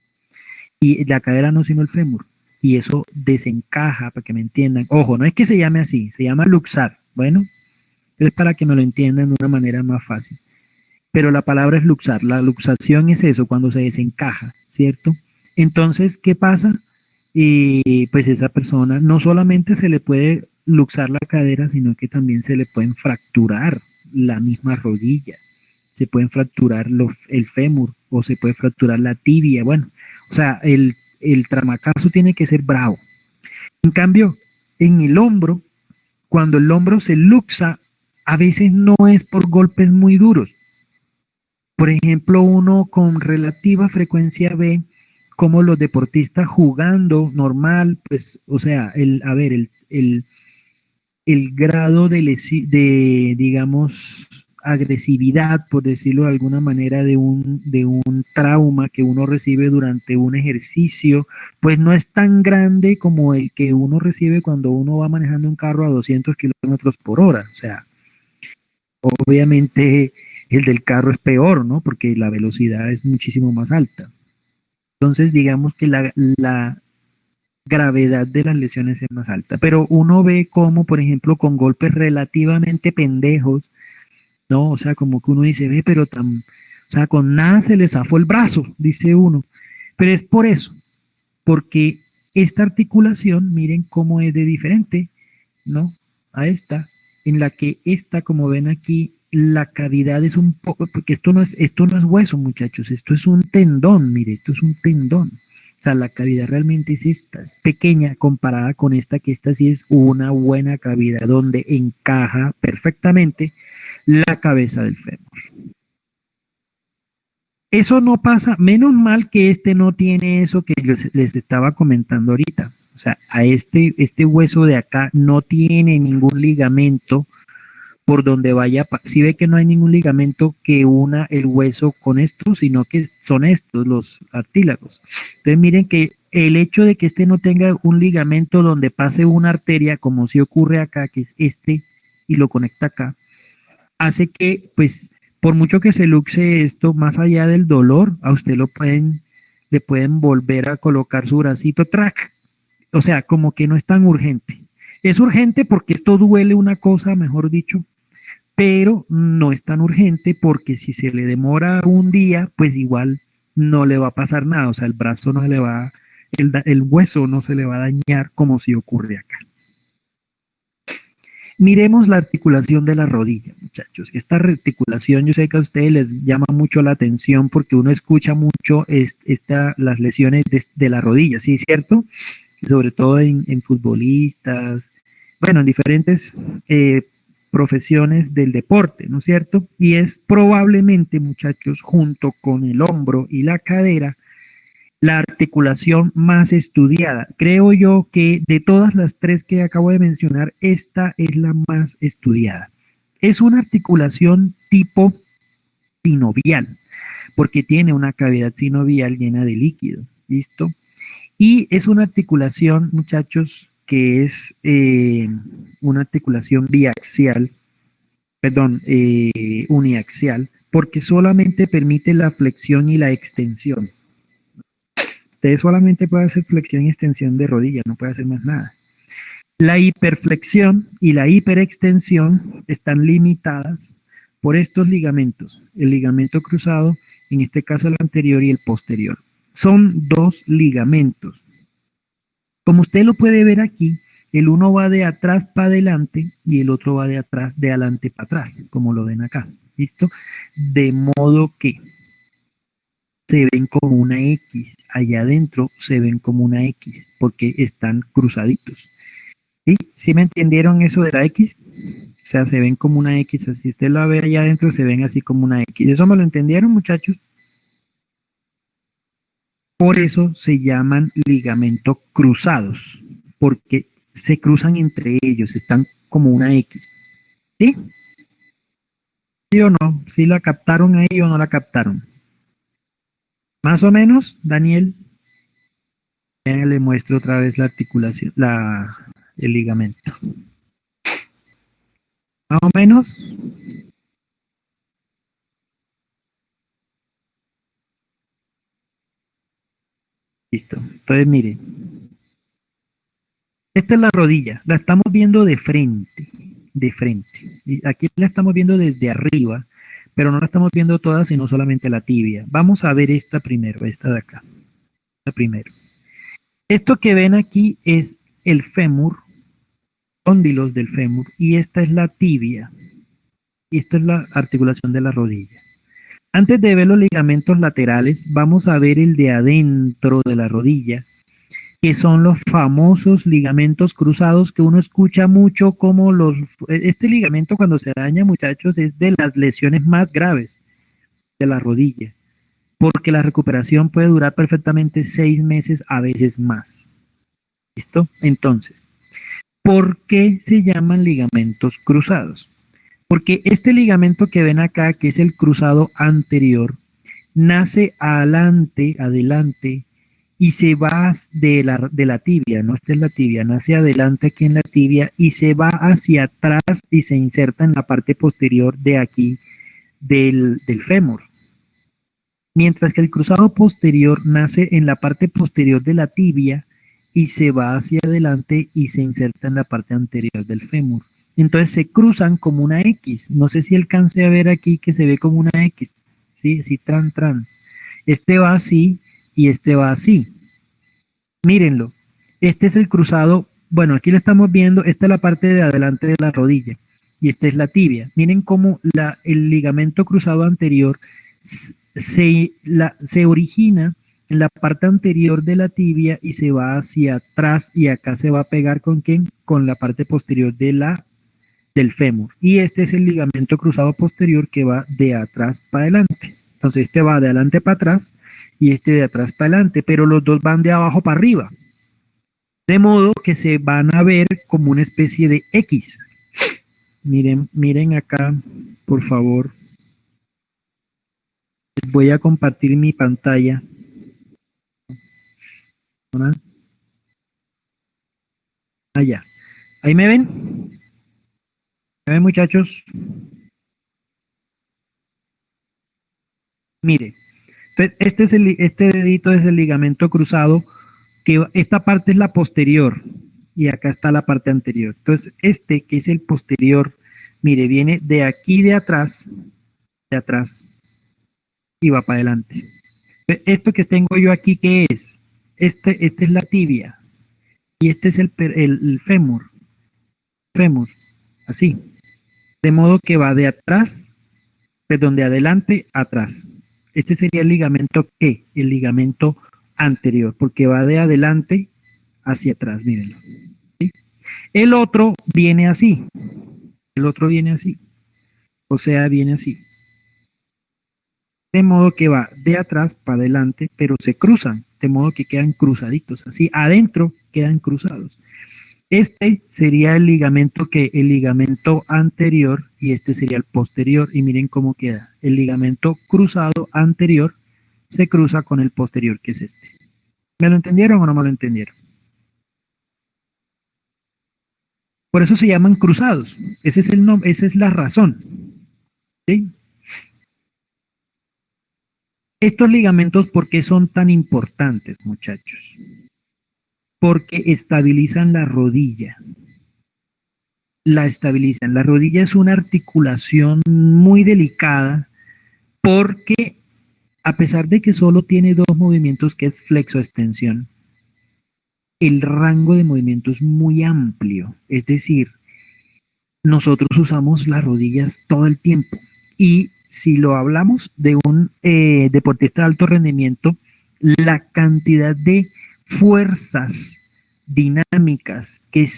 Speaker 1: Y la cadera no, sino el fémur. Y eso desencaja, para que me entiendan. Ojo, no es que se llame así, se llama luxar. Bueno, es para que me lo entiendan de una manera más fácil. Pero la palabra es luxar. La luxación es eso, cuando se desencaja, ¿cierto? Entonces, ¿qué pasa? Y pues esa persona no solamente se le puede luxar la cadera, sino que también se le pueden fracturar la misma rodilla, se pueden fracturar el fémur o se puede fracturar la tibia. Bueno, o sea, el tramacazo tiene que ser bravo. En cambio, en el hombro, cuando el hombro se luxa, a veces no es por golpes muy duros. Por ejemplo, uno con relativa frecuencia ve como los deportistas jugando normal, pues, o sea, a ver, el grado digamos, agresividad, por decirlo de alguna manera, de un trauma que uno recibe durante un ejercicio, pues no es tan grande como el que uno recibe cuando uno va manejando un carro a 200 kilómetros por hora. O sea, obviamente el del carro es peor, ¿no? Porque la velocidad es muchísimo más alta. Entonces, digamos que la gravedad de las lesiones es más alta. Pero uno ve como, por ejemplo, con golpes relativamente pendejos, ¿no? O sea, como que uno dice, ve, pero o sea, con nada se le zafó el brazo, dice uno. Pero es por eso, porque esta articulación, miren cómo es de diferente, ¿no? A esta, en la que esta, como ven aquí, la cavidad es un poco, porque esto no es hueso, muchachos, esto es un tendón, mire, esto es un tendón. sea, la cavidad realmente es esta, es pequeña comparada con esta, que esta sí es una buena cavidad donde encaja perfectamente la cabeza del fémur. Eso no pasa, menos mal que este no tiene eso que les estaba comentando ahorita. O sea, a este hueso de acá no tiene ningún ligamento por donde vaya, si ve que no hay ningún ligamento que una el hueso con esto, sino que son estos los artílagos. Entonces miren que el hecho de que este no tenga un ligamento donde pase una arteria, como si ocurre acá, que es este, y lo conecta acá, hace que, pues, por mucho que se luxe esto, más allá del dolor, a usted le pueden volver a colocar su bracito, track. O sea, como que no es tan urgente. Es urgente porque esto duele una cosa, mejor dicho, pero no es tan urgente porque si se le demora un día, pues igual no le va a pasar nada. O sea, el brazo no se le va, el hueso no se le va a dañar como si ocurre acá. Miremos la articulación de la rodilla, muchachos. Esta articulación, yo sé que a ustedes les llama mucho la atención porque uno escucha mucho las lesiones de la rodilla, ¿sí es cierto? Sobre todo en futbolistas, bueno, en diferentes profesiones del deporte, ¿no es cierto? Y es probablemente, muchachos, junto con el hombro y la cadera, la articulación más estudiada. Creo yo que de todas las tres que acabo de mencionar, esta es la más estudiada. Es una articulación tipo sinovial, porque tiene una cavidad sinovial llena de líquido, ¿listo? Y es una articulación, muchachos, que es una articulación biaxial, perdón, uniaxial, porque solamente permite la flexión y la extensión. Usted solamente puede hacer flexión y extensión de rodilla, no puede hacer más nada. La hiperflexión y la hiperextensión están limitadas por estos ligamentos, el ligamento cruzado, en este caso el anterior y el posterior. Son dos ligamentos. Como usted lo puede ver aquí, el uno va de atrás para adelante y el otro va de adelante para atrás, como lo ven acá. ¿Listo? De modo que se ven como una X, allá adentro se ven como una X, porque están cruzaditos. ¿Sí? ¿Sí me entendieron eso de la X? O sea, se ven como una X, así usted la ve allá adentro, se ven así como una X. ¿Eso me lo entendieron, muchachos? Por eso se llaman ligamentos cruzados, porque se cruzan entre ellos, están como una X. ¿Sí? ¿Sí o no? ¿Sí la captaron ahí o no la captaron? Más o menos, Daniel. Le muestro otra vez la articulación, el ligamento. Más o menos. Listo. Entonces, mire. Esta es la rodilla. La estamos viendo de frente. De frente. Y aquí la estamos viendo desde arriba, pero no la estamos viendo toda, sino solamente la tibia. Vamos a ver esta primero, esta de acá. Esta primero. Esto que ven aquí es el fémur, cóndilos del fémur, y esta es la tibia. Y esta es la articulación de la rodilla. Antes de ver los ligamentos laterales, vamos a ver el de adentro de la rodilla, que son los famosos ligamentos cruzados que uno escucha mucho como este ligamento cuando se daña, muchachos, es de las lesiones más graves de la rodilla, porque la recuperación puede durar perfectamente 6 meses, a veces más. ¿Listo? Entonces, ¿por qué se llaman ligamentos cruzados? Porque este ligamento que ven acá, que es el cruzado anterior, nace adelante, y se va de la tibia, no, esta es la tibia, nace adelante aquí en la tibia y se va hacia atrás y se inserta en la parte posterior de aquí del fémur. Mientras que el cruzado posterior nace en la parte posterior de la tibia y se va hacia adelante y se inserta en la parte anterior del fémur. Entonces se cruzan como una X. No sé si alcance a ver aquí que se ve como una X. Sí, sí, tran. Este va así y este va así. Mírenlo. Este es el cruzado. Bueno, aquí lo estamos viendo. Esta es la parte de adelante de la rodilla y esta es la tibia. Miren cómo el ligamento cruzado anterior se origina en la parte anterior de la tibia y se va hacia atrás y acá se va a pegar ¿con quién? Con la parte posterior del fémur. Y este es el ligamento cruzado posterior que va de atrás para adelante. Entonces este va de adelante para atrás y este de atrás para adelante, pero los dos van de abajo para arriba. De modo que se van a ver como una especie de X. Miren, miren acá, por favor. Voy a compartir mi pantalla. Allá. ¿Ahí me ven? ¿Me ven, muchachos? Mire, entonces este dedito es el ligamento cruzado, que esta parte es la posterior y acá está la parte anterior. Entonces, este que es el posterior, mire, viene de aquí de atrás y va para adelante. Esto que tengo yo aquí, ¿qué es? Este es la tibia y este es el fémur, así. De modo que va de atrás, perdón, de adelante a atrás. Este sería el ligamento ¿qué? El ligamento anterior, porque va de adelante hacia atrás, mírenlo. ¿Sí? El otro viene así. El otro viene así. O sea, viene así. De modo que va de atrás para adelante, pero se cruzan, de modo que quedan cruzaditos, así adentro quedan cruzados. Este sería el ligamento el ligamento anterior y este sería el posterior y miren cómo queda. El ligamento cruzado anterior se cruza con el posterior que es este. ¿Me lo entendieron o no me lo entendieron? Por eso se llaman cruzados. Ese es el nombre, esa es la razón. ¿Sí? Estos ligamentos, ¿por qué son tan importantes, muchachos? Porque estabilizan la rodilla. La estabilizan. La rodilla es una articulación muy delicada porque a pesar de que solo tiene dos movimientos, que es flexo-extensión, el rango de movimiento es muy amplio. Es decir, nosotros usamos las rodillas todo el tiempo. Y si lo hablamos de un deportista de alto rendimiento, la cantidad de fuerzas dinámicas que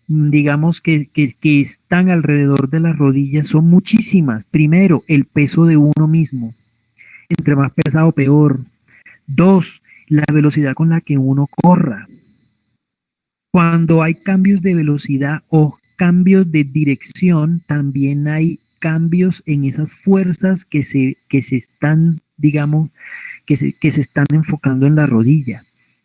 Speaker 1: digamos que están alrededor de las rodillas son muchísimas. Primero, el peso de uno mismo. Entre más pesado, peor. Dos, la velocidad con la que uno corra. Cuando hay cambios de velocidad o cambios de dirección, también hay cambios en esas fuerzas que se están, digamos, que se están enfocando en la rodilla.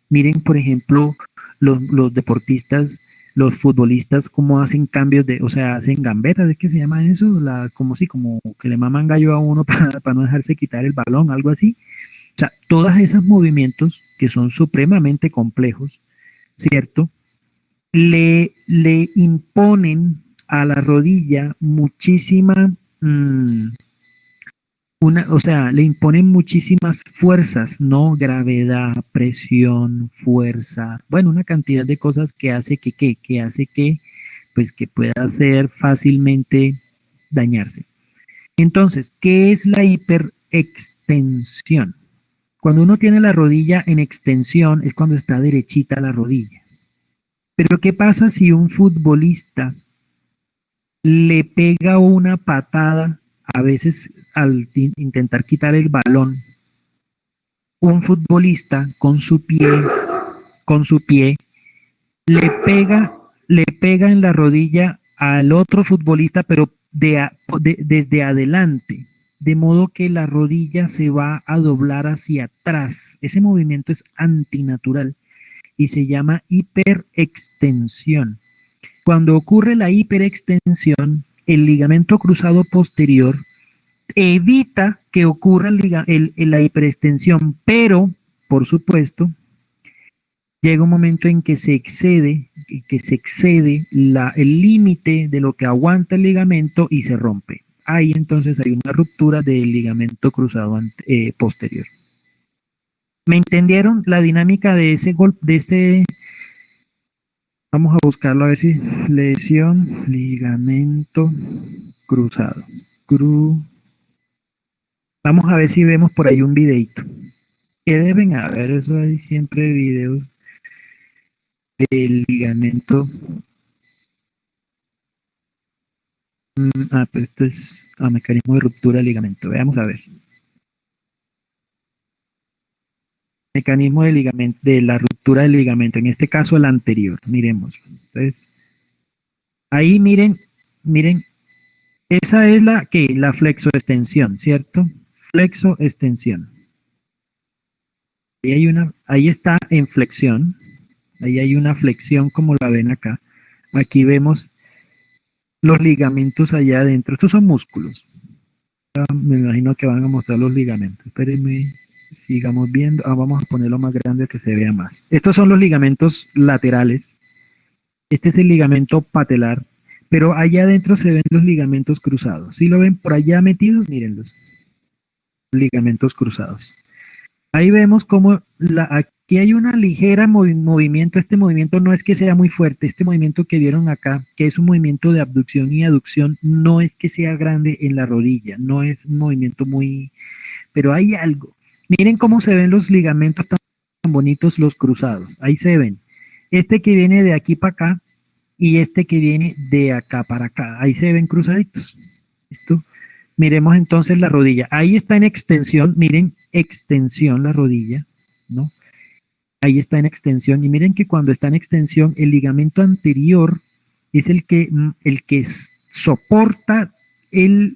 Speaker 1: Miren, por ejemplo, los deportistas, los futbolistas, cómo hacen cambios o sea, hacen gambetas, ¿es que se llama eso? Como si, como que le maman gallo a uno para no dejarse quitar el balón, algo así. O sea, todos esos movimientos que son supremamente complejos, ¿cierto? Le imponen a la rodilla muchísima, o sea, le imponen muchísimas fuerzas, ¿no? Gravedad, presión, fuerza, bueno, una cantidad de cosas que hace que hace pues que pueda ser fácilmente dañarse. Entonces, ¿qué es la hiperextensión? Cuando uno tiene la rodilla en extensión es cuando está derechita la rodilla. Pero ¿qué pasa si un futbolista le pega una patada, a veces al intentar quitar el balón, un futbolista con su pie, le pega en la rodilla al otro futbolista, pero desde adelante, de modo que la rodilla se va a doblar hacia atrás. Ese movimiento es antinatural y se llama hiperextensión. Cuando ocurre la hiperextensión, el ligamento cruzado posterior evita que ocurra la hiperextensión, pero, por supuesto, llega un momento en que se excede el límite de lo que aguanta el ligamento y se rompe. Ahí entonces hay una ruptura del ligamento cruzado posterior. ¿Me entendieron la dinámica de ese golpe, Vamos a buscarlo a ver si lesión, ligamento cruzado. Vamos a ver si vemos por ahí un videito. que deben haber, eso hay siempre videos del ligamento. Pero esto es mecanismo de ruptura del ligamento. Veamos a ver. Mecanismo de ligamento, de la ruptura del ligamento, en este caso el anterior. Miremos. Entonces, ahí miren, esa es la flexoextensión, ¿cierto? Flexoextensión. Ahí está en flexión. Ahí hay una flexión como la ven acá. Aquí vemos los ligamentos allá adentro. Estos son músculos. Me imagino que van a mostrar los ligamentos. Espérenme, sigamos viendo. Vamos a ponerlo más grande que se vea más. Estos son los ligamentos laterales. Este es el ligamento patelar. Pero allá adentro se ven los ligamentos cruzados. ¿Sí lo ven por allá metidos? Mírenlos. Ligamentos cruzados. Ahí vemos como aquí hay una ligera movimiento. Este movimiento no es que sea muy fuerte. Este movimiento que vieron acá, que es un movimiento de abducción y aducción, no es que sea grande en la rodilla. No es un movimiento muy... Pero hay algo. Miren cómo se ven los ligamentos tan bonitos, los cruzados. Ahí se ven. Este que viene de aquí para acá y este que viene de acá para acá. Ahí se ven cruzaditos. ¿Listo? Miremos entonces la rodilla. Ahí está en extensión, miren, extensión la rodilla, ¿no? Ahí está en extensión. Y miren que cuando está en extensión, el ligamento anterior es el que soporta,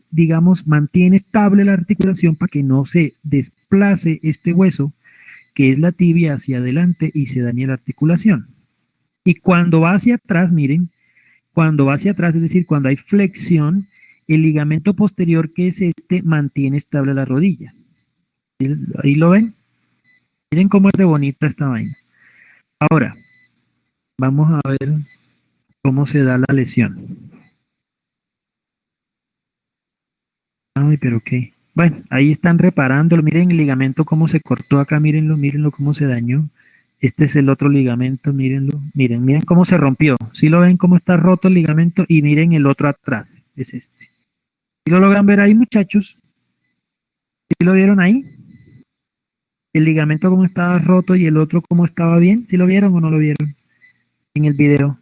Speaker 1: digamos, mantiene estable la articulación para que no se desplace este hueso, que es la tibia, hacia adelante y se dañe la articulación. Y cuando va hacia atrás, miren, cuando va hacia atrás, es decir, cuando hay flexión, el ligamento posterior, que es este, mantiene estable la rodilla. Ahí lo ven. Miren cómo es de bonita esta vaina. Ahora, vamos a ver cómo se da la lesión. Ay, pero qué. Bueno, ahí están reparándolo. Miren el ligamento cómo se cortó acá. Mírenlo cómo se dañó. Este es el otro ligamento, mírenlo. Miren cómo se rompió. ¿Sí lo ven cómo está roto el ligamento? Y miren el otro atrás. Es este. ¿Sí lo logran ver ahí, muchachos? ¿Sí lo vieron ahí? El ligamento cómo estaba roto y el otro cómo estaba bien. ¿Sí lo vieron o no lo vieron en el video?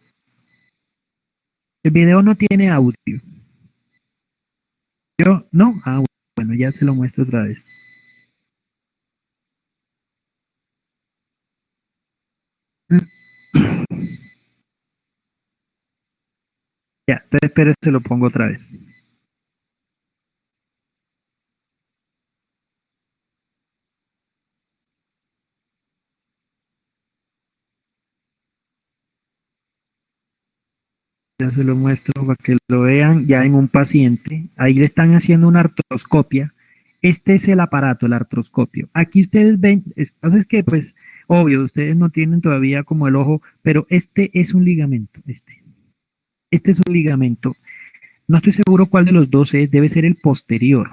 Speaker 1: El video no tiene audio. ¿Yo? ¿No? Bueno, ya se lo muestro otra vez. Ya, entonces espero se lo pongo otra vez. Ya se lo muestro para que lo vean ya en un paciente. Ahí le están haciendo una artroscopia. Este es el aparato, el artroscopio. Aquí ustedes ven, es que pues, obvio, ustedes no tienen todavía como el ojo, pero este es un ligamento, Este es un ligamento. No estoy seguro cuál de los dos es, debe ser el posterior.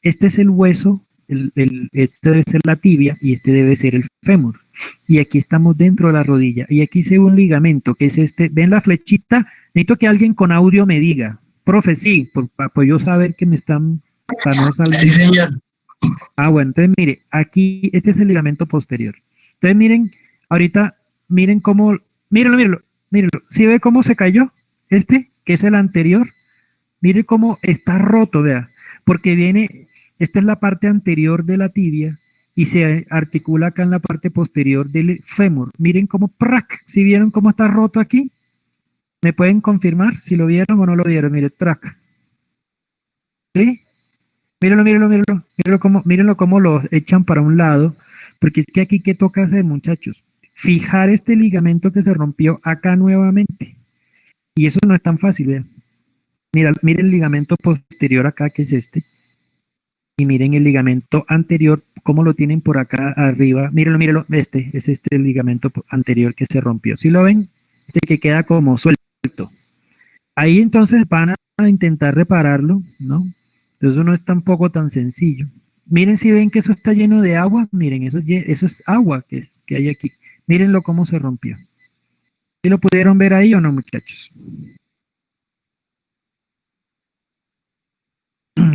Speaker 1: Este es el hueso, este debe ser la tibia y este debe ser el fémur. Y aquí estamos dentro de la rodilla. Y aquí se ve un ligamento, que es este. ¿Ven la flechita? Necesito que alguien con audio me diga. Profe, sí, para yo saber que me están... Para no salir.
Speaker 2: Sí, señor.
Speaker 1: Bueno, entonces mire, aquí, este es el ligamento posterior. Entonces miren, ahorita, miren cómo... Mírenlo. ¿Sí ve cómo se cayó? Este, que es el anterior. Mire cómo está roto, vea. Porque viene... Esta es la parte anterior de la tibia y se articula acá en la parte posterior del fémur. Miren cómo, ¡prac! ¿Sí vieron cómo está roto aquí? ¿Me pueden confirmar si lo vieron o no lo vieron? Mire, ¡trac! ¿Sí? Mírenlo cómo lo echan para un lado, porque es que aquí, ¿qué toca hacer, muchachos? Fijar este ligamento que se rompió acá nuevamente. Y eso no es tan fácil, vean. Miren el ligamento posterior acá, que es este. Y miren el ligamento anterior, cómo lo tienen por acá arriba. Mírenlo, este es el ligamento anterior que se rompió. ¿Sí lo ven? Este que queda como suelto. Ahí entonces van a intentar repararlo, ¿no? Eso no es tampoco tan sencillo. Miren si ven que eso está lleno de agua. Miren, eso es agua que hay aquí. Mírenlo cómo se rompió. ¿Sí lo pudieron ver ahí o no, muchachos?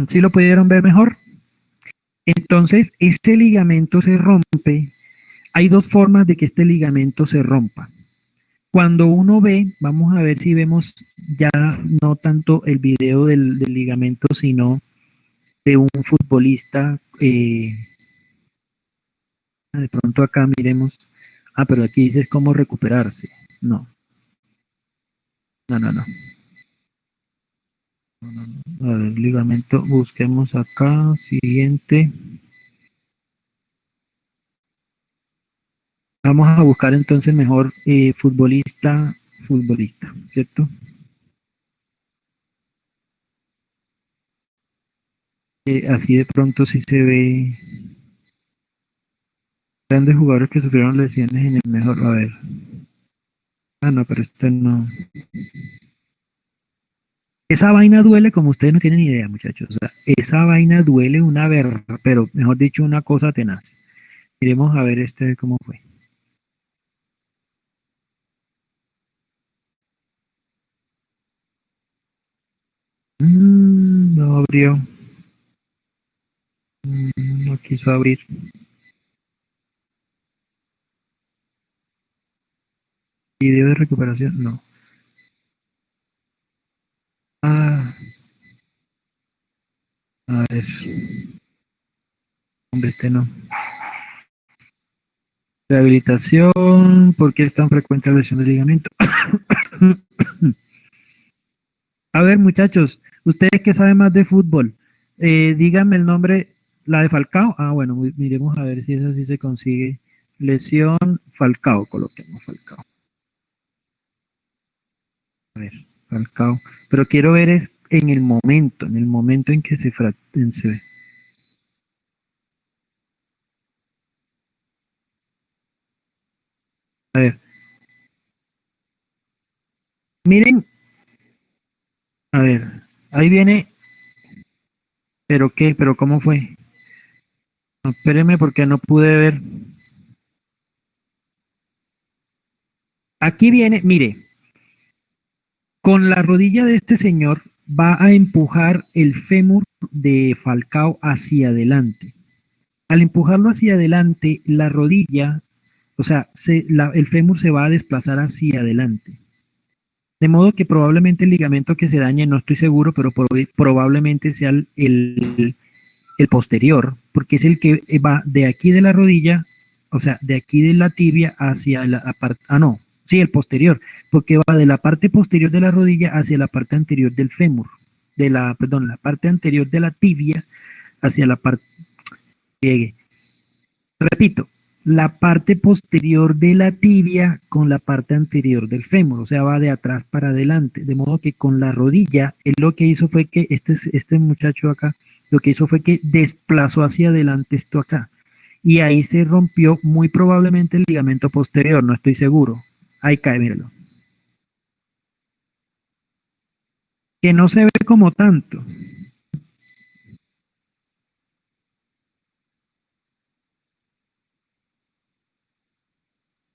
Speaker 1: ¿Sí lo pudieron ver mejor? Entonces, este ligamento se rompe. Hay dos formas de que este ligamento se rompa. Cuando uno ve, vamos a ver si vemos ya no tanto el video del ligamento, sino de un futbolista. De pronto acá miremos. Ah, pero aquí dice cómo recuperarse. No, no, no, no. No, no, no. A ver, ligamento, busquemos acá, siguiente. Vamos a buscar entonces mejor futbolista, ¿cierto? Así de pronto sí se ve grandes jugadores que sufrieron lesiones en el mejor. A ver. Ah, no, pero este no. Esa vaina duele como ustedes no tienen idea, muchachos. O sea, esa vaina duele una verga, pero mejor dicho, una cosa tenaz. Miremos a ver este cómo fue. No abrió. No quiso abrir. Video de recuperación, no. Ah, a ver. Hombre, este no. Rehabilitación, ¿por qué es tan frecuente la lesión de ligamento? A ver, muchachos, ustedes que saben más de fútbol, díganme el nombre, la de Falcao. Ah, bueno, miremos a ver si esa sí se consigue. Lesión Falcao, coloquemos Falcao. A ver, Falcao. Pero quiero ver es en el momento en que se. A ver, miren, a ver, ahí viene, pero qué, pero cómo fue. No, espéreme porque no pude ver. Aquí viene, mire, con la rodilla de este señor va a empujar el fémur de Falcao hacia adelante. Al empujarlo hacia adelante, la rodilla, o sea, el fémur se va a desplazar hacia adelante. De modo que probablemente el ligamento que se dañe, no estoy seguro, pero probablemente sea el posterior, porque es el que va de aquí de la rodilla, o sea, de aquí de la tibia hacia la parte, no, sí, el posterior, porque va de la parte posterior de la rodilla hacia la parte anterior del fémur, perdón, la parte anterior de la tibia hacia la parte, llegue. Repito, la parte posterior de la tibia con la parte anterior del fémur, o sea, va de atrás para adelante, de modo que con la rodilla, él lo que hizo fue que este muchacho acá, lo que hizo fue que desplazó hacia adelante esto acá, y ahí se rompió muy probablemente el ligamento posterior, no estoy seguro. Ahí cae, míralo. Que no se ve como tanto.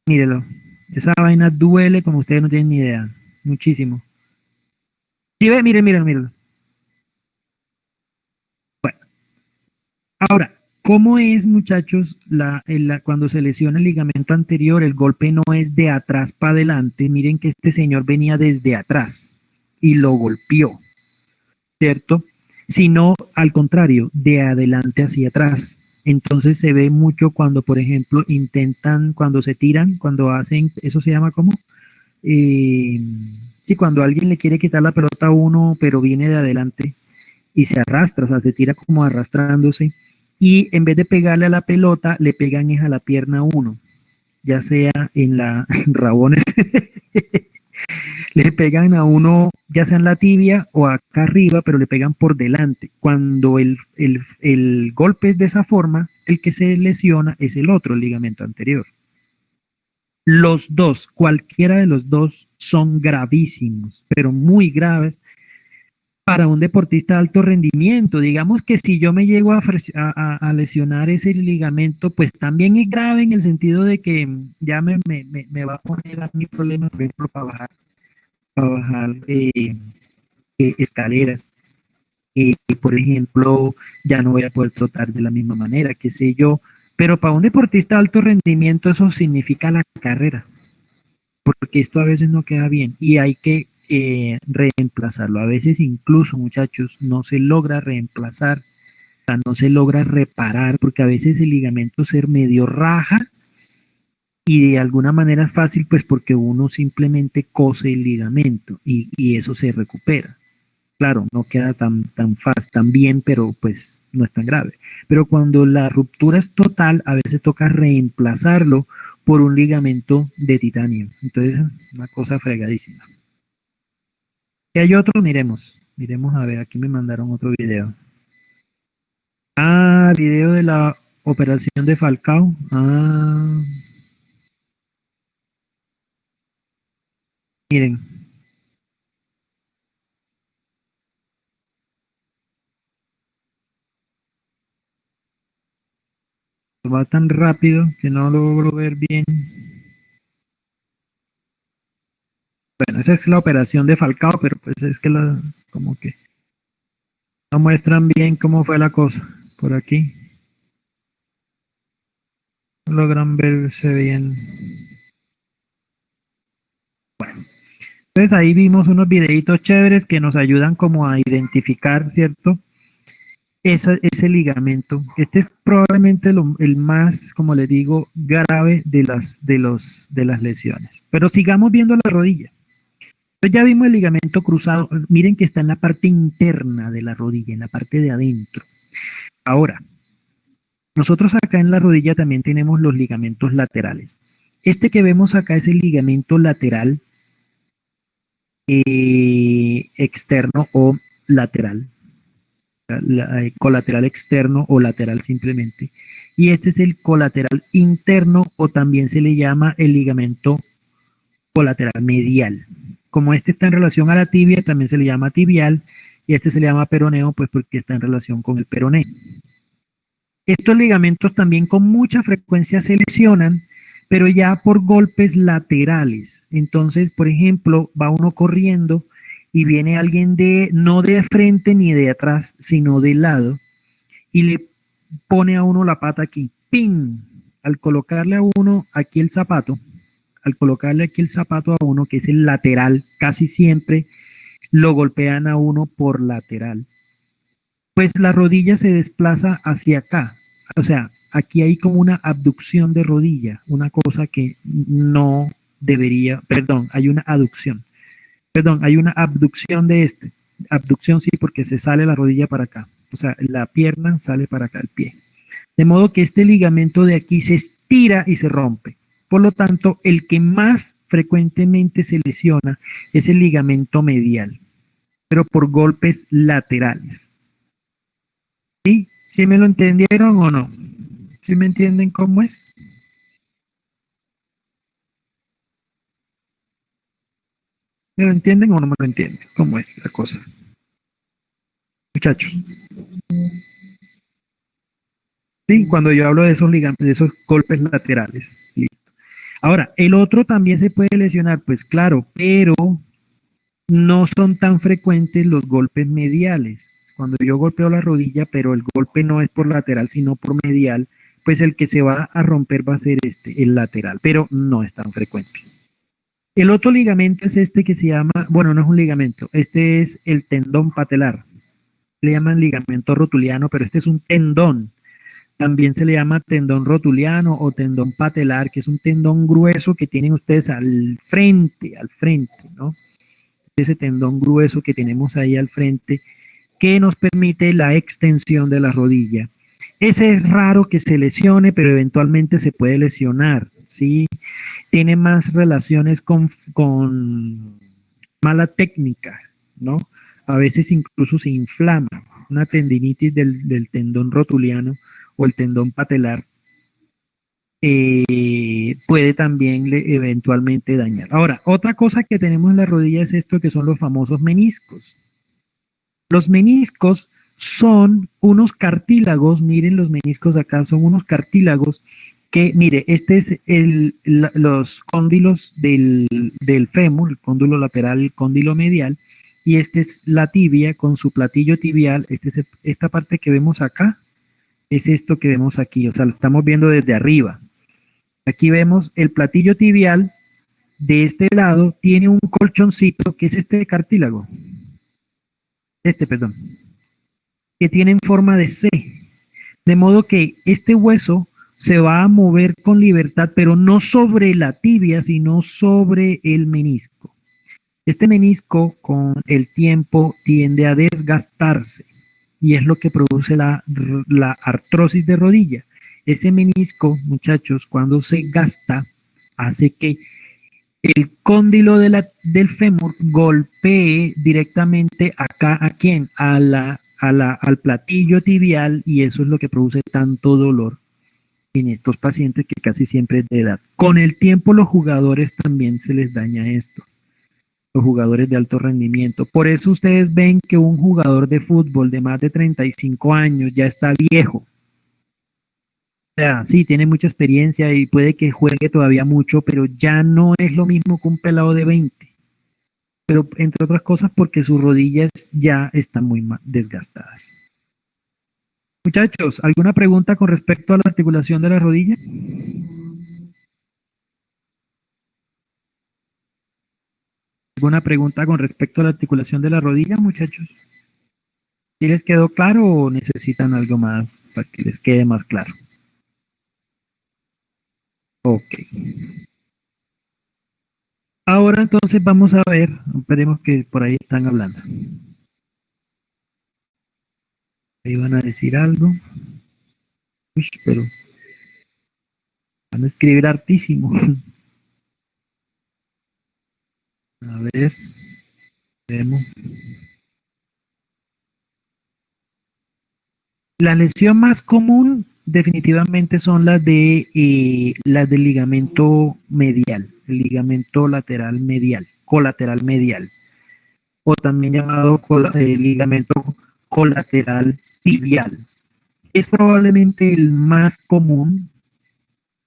Speaker 1: Mírelo. Esa vaina duele como ustedes no tienen ni idea. Muchísimo. Sí, ve, miren, miren, miren. Bueno, ahora, ¿cómo es, muchachos, cuando se lesiona el ligamento anterior? El golpe no es de atrás para adelante. Miren que este señor venía desde atrás y lo golpeó, ¿cierto? Sino al contrario, de adelante hacia atrás. Entonces se ve mucho cuando, por ejemplo, intentan, cuando se tiran, cuando hacen, eso se llama como, eh, sí, cuando alguien le quiere quitar la pelota a uno, pero viene de adelante y se arrastra, o sea, se tira como arrastrándose, y en vez de pegarle a la pelota, le pegan es a la pierna a uno, ya sea en la rabones, le pegan a uno, ya sea en la tibia o acá arriba, pero le pegan por delante. Cuando el golpe es de esa forma, el que se lesiona es el otro, el ligamento anterior. Los dos, cualquiera de los dos, son gravísimos, pero muy graves para un deportista de alto rendimiento. Digamos que si yo me llego a lesionar ese ligamento, pues también es grave en el sentido de que ya me va a poner a mi problema, por ejemplo, para bajar escaleras. por ejemplo, ya no voy a poder trotar de la misma manera, qué sé yo. Pero para un deportista de alto rendimiento eso significa la carrera, porque esto a veces no queda bien y hay que reemplazarlo. A veces incluso, muchachos, no se logra reemplazar, o sea, no se logra reparar, porque a veces el ligamento se medio raja y de alguna manera es fácil, pues porque uno simplemente cose el ligamento y eso se recupera. Claro, no queda tan fácil, tan bien, pero pues no es tan grave. Pero cuando la ruptura es total, a veces toca reemplazarlo por un ligamento de titanio. Entonces, una cosa fregadísima. Y hay otro, miremos. Miremos a ver, aquí me mandaron otro video. Ah, video de la operación de Falcao. Ah, miren. Va tan rápido que no logro ver bien. Bueno, esa es la operación de Falcao, pero pues es que como que no muestran bien cómo fue la cosa. Por aquí no logran verse bien. Entonces ahí vimos unos videitos chéveres que nos ayudan como a identificar, ¿cierto? Ese ligamento. Este es probablemente el más, como le digo, grave de las lesiones. Pero sigamos viendo la rodilla. Entonces ya vimos el ligamento cruzado. Miren que está en la parte interna de la rodilla, en la parte de adentro. Ahora, nosotros acá en la rodilla también tenemos los ligamentos laterales. Este que vemos acá es el ligamento lateral externo o lateral, colateral externo o lateral simplemente. Y este es el colateral interno o también se le llama el ligamento colateral medial. Como este está en relación a la tibia, también se le llama tibial y este se le llama peroneo, pues porque está en relación con el peroné. Estos ligamentos también con mucha frecuencia se lesionan, pero ya por golpes laterales. Entonces, por ejemplo, va uno corriendo y viene alguien no de frente ni de atrás, sino de lado, y le pone a uno la pata aquí, ¡pin! Al colocarle a uno aquí el zapato, al colocarle aquí el zapato a uno, que es el lateral, casi siempre lo golpean a uno por lateral. Pues la rodilla se desplaza hacia acá. O sea, aquí hay como una abducción de rodilla, una cosa que no debería, perdón, hay una aducción. Perdón, hay una abducción de este. Abducción sí, porque se sale la rodilla para acá. O sea, la pierna sale para acá, el pie. De modo que este ligamento de aquí se estira y se rompe. Por lo tanto, el que más frecuentemente se lesiona es el ligamento medial, pero por golpes laterales. ¿Sí? ¿Sí me lo entendieron o no? ¿Sí me entienden cómo es? ¿Me lo entienden o no me lo entienden? ¿Cómo es la cosa? Muchachos. Sí, cuando yo hablo de esos ligamentos, de esos golpes laterales. Listo. Ahora, el otro también se puede lesionar, pues claro, pero no son tan frecuentes los golpes mediales. Cuando yo golpeo la rodilla, pero el golpe no es por lateral, sino por medial, pues el que se va a romper va a ser este, el lateral, pero no es tan frecuente. El otro ligamento es este que se llama, bueno, no es un ligamento, este es el tendón patelar. Le llaman ligamento rotuliano, pero este es un tendón. También se le llama tendón rotuliano o tendón patelar, que es un tendón grueso que tienen ustedes al frente, ¿no? Ese tendón grueso que tenemos ahí al frente, que nos permite la extensión de la rodilla. Ese es raro que se lesione, pero eventualmente se puede lesionar, ¿sí? Tiene más relaciones con mala técnica, ¿no? A veces incluso se inflama. Una tendinitis del tendón rotuliano o el tendón patelar puede también eventualmente dañar. Ahora, otra cosa que tenemos en la rodilla es esto que son los famosos meniscos. Los meniscos son unos cartílagos, miren los meniscos acá, son unos cartílagos que, mire, este es los cóndilos del fémur, el cóndilo lateral, el cóndilo medial, y esta es la tibia con su platillo tibial. Esta parte que vemos acá es esto que vemos aquí, o sea, lo estamos viendo desde arriba. Aquí vemos el platillo tibial. De este lado tiene un colchoncito que es este cartílago, perdón, que tiene en forma de C. De modo que este hueso se va a mover con libertad, pero no sobre la tibia, sino sobre el menisco. Este menisco con el tiempo tiende a desgastarse y es lo que produce la artrosis de rodilla. Ese menisco, muchachos, cuando se gasta, hace que el cóndilo del fémur golpee directamente acá, ¿a quién? Al platillo tibial, y eso es lo que produce tanto dolor en estos pacientes que casi siempre es de edad. Con el tiempo los jugadores también se les daña esto, los jugadores de alto rendimiento. Por eso ustedes ven que un jugador de fútbol de más de 35 años ya está viejo. O sea, sí, tiene mucha experiencia y puede que juegue todavía mucho, pero ya no es lo mismo que un pelado de 20. Pero entre otras cosas porque sus rodillas ya están muy desgastadas. Muchachos, ¿alguna pregunta con respecto a la articulación de la rodilla? ¿Alguna pregunta con respecto a la articulación de la rodilla, muchachos? ¿Sí les quedó claro o necesitan algo más para que les quede más claro? Ok. Ahora entonces vamos a ver, esperemos que por ahí están hablando. Ahí van a decir algo. Uy, pero van a escribir hartísimo. A ver, vemos. La lesión más común definitivamente son las del ligamento medial, el ligamento lateral medial, colateral medial, o también llamado ligamento colateral tibial. Es probablemente el más común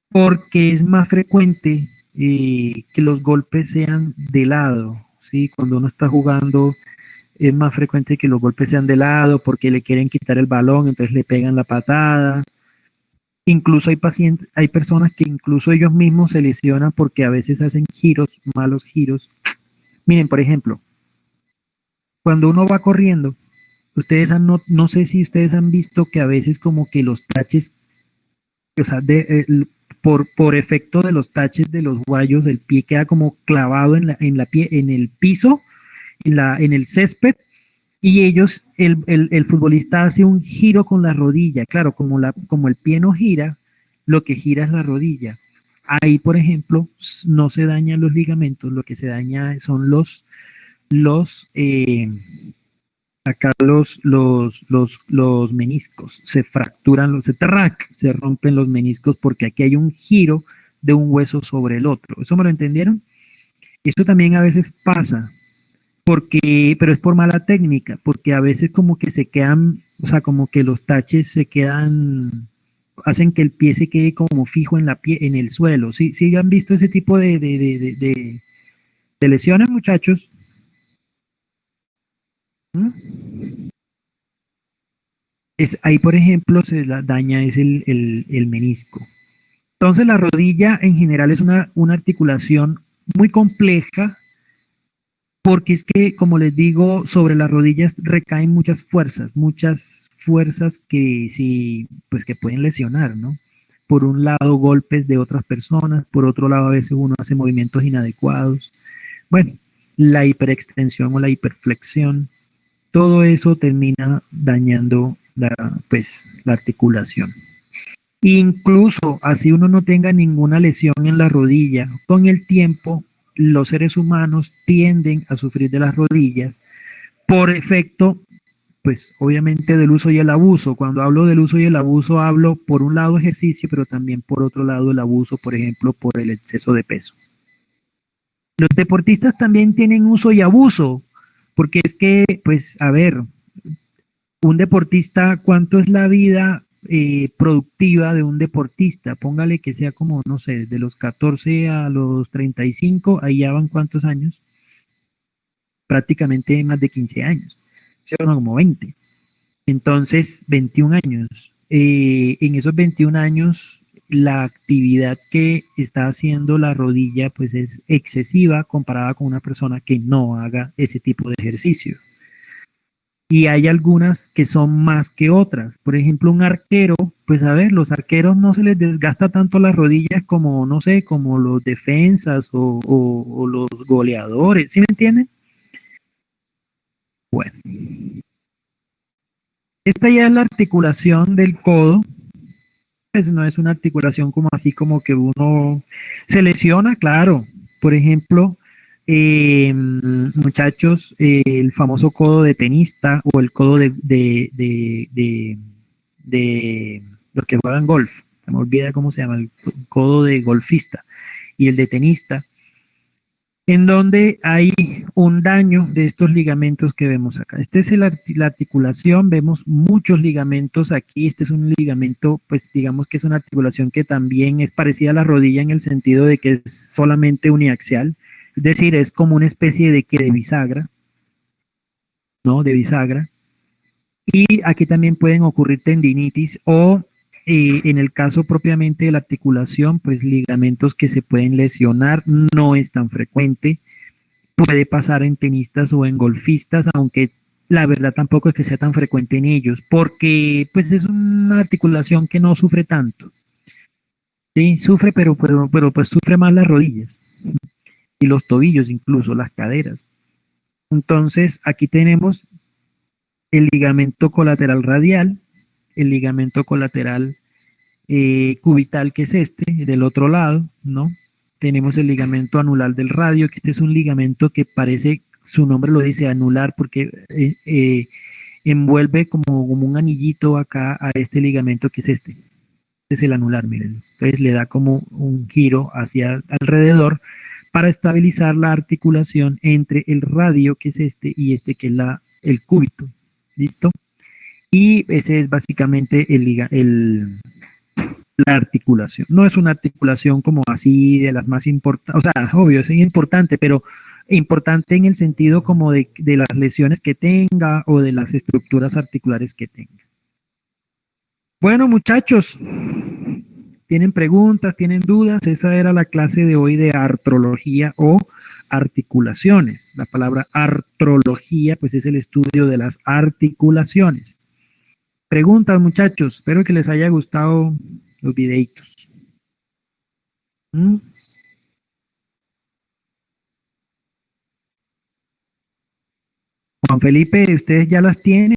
Speaker 1: porque es más frecuente que los golpes sean de lado, ¿sí? Cuando uno está jugando es más frecuente que los golpes sean de lado porque le quieren quitar el balón, entonces le pegan la patada. Incluso hay pacientes, hay personas que incluso ellos mismos se lesionan porque a veces hacen giros, malos giros. Miren, por ejemplo, cuando uno va corriendo, no sé si ustedes han visto que a veces como que los taches, o sea, por efecto de los taches de los guayos, el pie queda como clavado en el piso, en el césped, y el futbolista hace un giro con la rodilla. Claro, como el pie no gira, lo que gira es la rodilla. Ahí, por ejemplo, no se dañan los ligamentos, lo que se daña son los acá los meniscos, se fracturan, se rompen los meniscos porque aquí hay un giro de un hueso sobre el otro. ¿Eso me lo entendieron? Esto también a veces pasa pero es por mala técnica, porque a veces como que se quedan, o sea, como que los taches se quedan, hacen que el pie se quede como fijo en el suelo. ¿Sí, sí han visto ese tipo de lesiones, muchachos? ¿Mm? Ahí, por ejemplo, se daña es el menisco. Entonces, la rodilla en general es una articulación muy compleja porque es que, como les digo, sobre las rodillas recaen muchas fuerzas que sí, pues que pueden lesionar, ¿no? Por un lado, golpes de otras personas, por otro lado, a veces uno hace movimientos inadecuados. Bueno, la hiperextensión o la hiperflexión, todo eso termina dañando la articulación. Incluso así uno no tenga ninguna lesión en la rodilla, con el tiempo los seres humanos tienden a sufrir de las rodillas por efecto, pues obviamente del uso y el abuso. Cuando hablo del uso y el abuso, hablo por un lado ejercicio, pero también por otro lado el abuso, por ejemplo, por el exceso de peso. Los deportistas también tienen uso y abuso, porque es que, pues, a ver, un deportista, ¿cuánto es la vida productiva de un deportista? Póngale que sea como, no sé, de los 14 a los 35, ahí ya van cuántos años. prácticamente más de 15 años, ¿sí o no? Como 20. Entonces, 21 años. En esos 21 años, la actividad que está haciendo la rodilla pues es excesiva comparada con una persona que no haga ese tipo de ejercicio. Y hay algunas que son más que otras. Por ejemplo, un arquero, pues a ver, los arqueros no se les desgasta tanto las rodillas como, no sé, como los defensas o los goleadores, ¿sí me entienden? Bueno, esta ya es la articulación del codo. Pues no es una articulación como así como que uno se lesiona, claro. Por ejemplo, muchachos, el famoso codo de tenista o el codo de los que juegan golf. Se me olvida cómo se llama, el codo de golfista y el de tenista, en donde hay un daño de estos ligamentos que vemos acá. Este es la articulación, vemos muchos ligamentos aquí. Este es un ligamento, pues digamos que es una articulación que también es parecida a la rodilla en el sentido de que es solamente uniaxial, es decir, es como una especie de bisagra, ¿no? De bisagra. Y aquí también pueden ocurrir tendinitis o en el caso propiamente de la articulación, pues ligamentos que se pueden lesionar, no es tan frecuente, puede pasar en tenistas o en golfistas, aunque la verdad tampoco es que sea tan frecuente en ellos, porque pues es una articulación que no sufre tanto. Sí, sufre, pero pues sufre más las rodillas y los tobillos, incluso las caderas. Entonces, aquí tenemos el ligamento colateral radial, el ligamento colateral cubital, que es este, del otro lado, ¿no? Tenemos el ligamento anular del radio, que este es un ligamento que parece, su nombre lo dice, anular, porque envuelve como un anillito acá a este ligamento que es este. Este es el anular, miren. Entonces le da como un giro hacia alrededor para estabilizar la articulación entre el radio, que es este, y este que es el cúbito. ¿Listo? Y ese es básicamente la articulación. No es una articulación como así de las más importantes, o sea, obvio, es importante, pero importante en el sentido como de las lesiones que tenga o de las estructuras articulares que tenga. Bueno, muchachos, ¿tienen preguntas, tienen dudas? Esa era la clase de hoy de artrología o articulaciones. La palabra artrología, pues es el estudio de las articulaciones. Preguntas, muchachos. Espero que les haya gustado los videitos. ¿Mm? Juan Felipe, ¿ustedes ya las tienen?